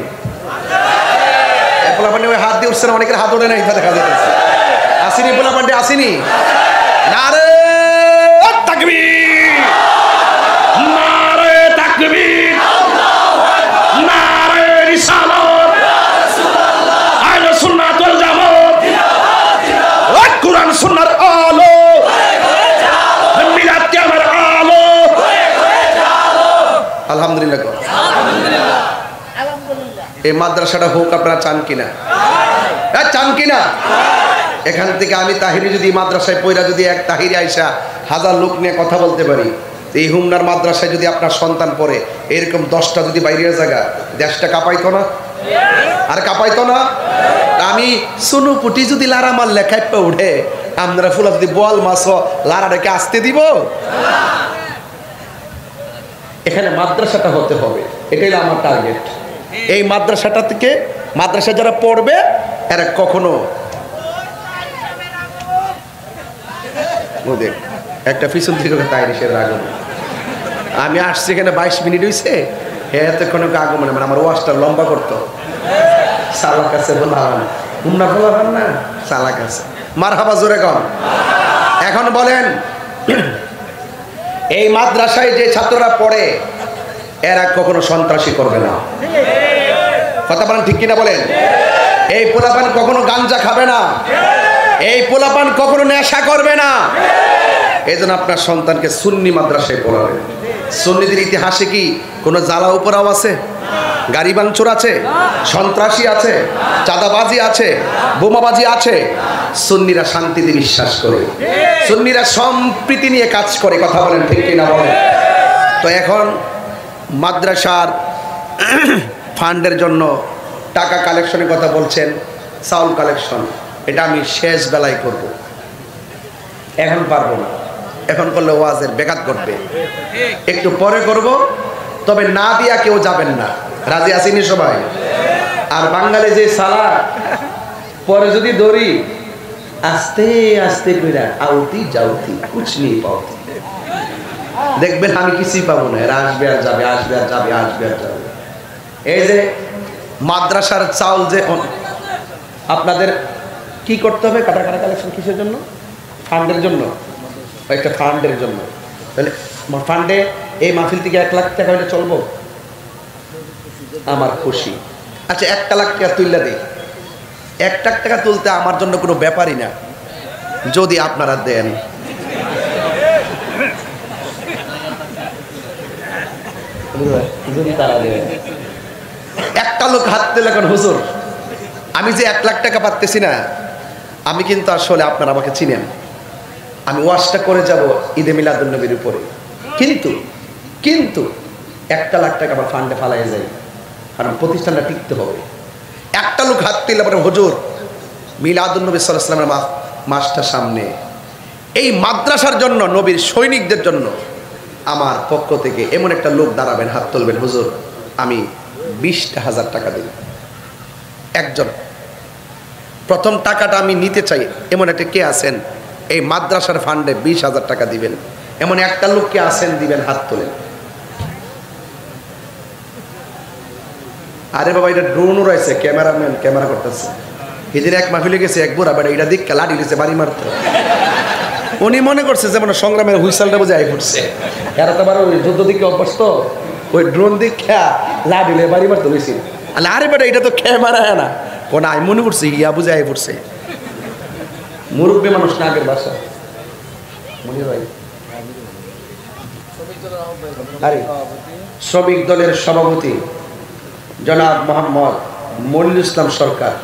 পোলা পান্ডি ওই হাত দিয়ে উঠছে না, অনেকের হাত ওঠে না, এটা দেখা যাচ্ছে। আসেনি পোলা পান্ডি, আসেনি? নারে তাকবীর, নারে তাকবীর, নারে রিসালাত, আহলে সুন্নাত ওয়াল জামাত, ওই কুরআন সুন্নাহর আলো, মিলাদ কিয়ামার আলো। আলহামদুলিল্লাহ, এই মাদ্রাসাটা হোক, আপনারা চান কিনা? চান কিনা? এখান থেকে আমি তাহিরি যদি মাদ্রাসায় পয়রা যদি এক তাহিরি আইসা 1000 লোক নিয়ে কথা বলতে পারি, এই হুমনার মাদ্রাসায় যদি আপনার সন্তান পড়ে, এরকম 10টা যদি বাইরের জায়গা, দেশটা কাঁপাইতো না? আর কাঁপাইতো না? আমি সুনু পুটি যদি লারা মার লেখায় উঠে, আমরা ফুলা যদি বল মাছ লারাটাকে আসতে দিব? এখানে মাদ্রাসাটা হতে হবে, এটাই আমার টার্গেট। এই মাদ্রাসাটা থেকে মাদ্রাসা যারা পড়বে এরা কখনো একটা পিছন থেকে তাইরিসের আগমন। আমি আসছি এখানে 22 মিনিট হয়েছে, এতক্ষণ আগমন মানে আমার ওয়াজটা লম্বা করতো। সালাক আছে বলাবান, তোমরা বলাবান না, সালাক আছে। মারহাবা জোরে কন। এখন বলেন, এই মাদ্রাসায় যে ছাত্ররা পড়ে এরা কখনো সন্ত্রাসী করবে না। কথা বলেন ঠিক কিনা বলেন? এই পোলাপান কখনো গাঞ্জা খাবে না, এই পোলাপান কখনো নেশা করবে না। এই জন্য আপনার সন্তানকে সুন্নি মাদ্রাসায় পড়াবেন। সুন্নিদের ইতিহাসে কি কোনো জ্বালা উপরাও আছে? গাড়ি ভাঙচুর আছে? সন্ত্রাসী আছে? চাঁদাবাজি আছে? বোমাবাজি আছে? সুন্নিরা শান্তিতে বিশ্বাস করে, সুন্নিরা সম্প্রীতি নিয়ে কাজ করে। কথা বলেন ঠিক কিনা বলেন? তো এখন মাদ্রাসার ফান্ডের জন্য টাকা কালেকশনের কথা বলছেন, চাউল কালেকশন, এটা আমি শেষ বেলায় করব, এখন পারবো না। এখন করলে ওয়াজের বেকাত করবে, একটু পরে করব। তবে না দিয়া কেউ যাবেন না, রাজি আসেনি সবাই? আর বাঙালি যে সালা পরে যদি দড়ি আস্তে আস্তে কইরা আউতি যাউতি কুছ নেই পাওতি, দেখবেন আমি কিছুই পাবো না, এরা আসবে আর যাবে, আসবে আর যাবে, আসবে আর যাবে। এই যে মাদ্রাসার চাউল যে আপনাদের কি করতে হবে, কাটা কাটা কালেকশন কিসের জন্য? ফান্ডের জন্য, একটা ফান্ডের জন্য। তাহলে ফান্ডে এই মাহফিল থেকে 1 লাখ টাকা হলে চলবো? আমার খুশি। আচ্ছা 1 লাখ টাকা তুললে দিই। 1 লাখ টাকা তুলতে আমার জন্য কোনো ব্যাপারই না, যদি আপনারা দেন। যদি তারা দেন, একটা লোক হাত দিলে এখন হুজুর আমি যে 1 লাখ টাকা পাচ্তেছি না, আমি কিন্তু আসলে আপনারা আমাকে চিনেন, আমি ওয়াজটা করে যাব ঈদে মিলাদুন নবীর উপরে, কিন্তু 1 লাখ টাকা আমার ফান্ডে ফালাই যায়, কারণ প্রতিষ্ঠানটা টিকতে হবে। একটা লোক হাত দিলে পরে হুজুর মিলাদুন নবী সাল্লাল্লাহু আলাইহি ওয়াসাল্লামের মাসটা সামনে, এই মাদ্রাসার জন্য, নবীর সৈনিকদের জন্য আমার পক্ষ থেকে এমন একটা লোক দাঁড়াবেন, হাত তুলবেন, হুজুর আমি 20,000 টাকা দিই। একজন প্রথম টাকাটা আমি নিতে চাই, এমন একটা কে আছেন এই মাদ্রাসার ফান্ডে 20,000 টাকা দিবেন, এমন একটা লোক কে আছেন, দিবেন, হাত তোলেন। আরে বাবা, এটা ড্রোনও রয়েছে, ক্যামেরাম্যান ক্যামেরা করতেছে। এদিন এক মাহফিলে গেছে, এক বুড়া বেটা এটা দিক লাঠি দিয়েছে বাড়ি মারতে। উনি মনে করছে যেমন সংগ্রামের হুইসেলটা বুঝে আই পড়ছে, এরা তো আবার ওই যুদ্ধ দিকে অভ্যস্ত, ওই ড্রোন দিক খেয়া লাঠিলে বাড়ি মারতে গেছি। আরে বেটা এটা তো ক্যামেরা না, কোন আমি মনে করছি ইয়া বুঝে আই পড়ছে। মুরব্বী মানুষ না, আগের বাসা মনে হয়। আরে শ্রমিক দলের সভাপতি জনাব মোহাম্মদ মনিরুল ইসলাম সরকার।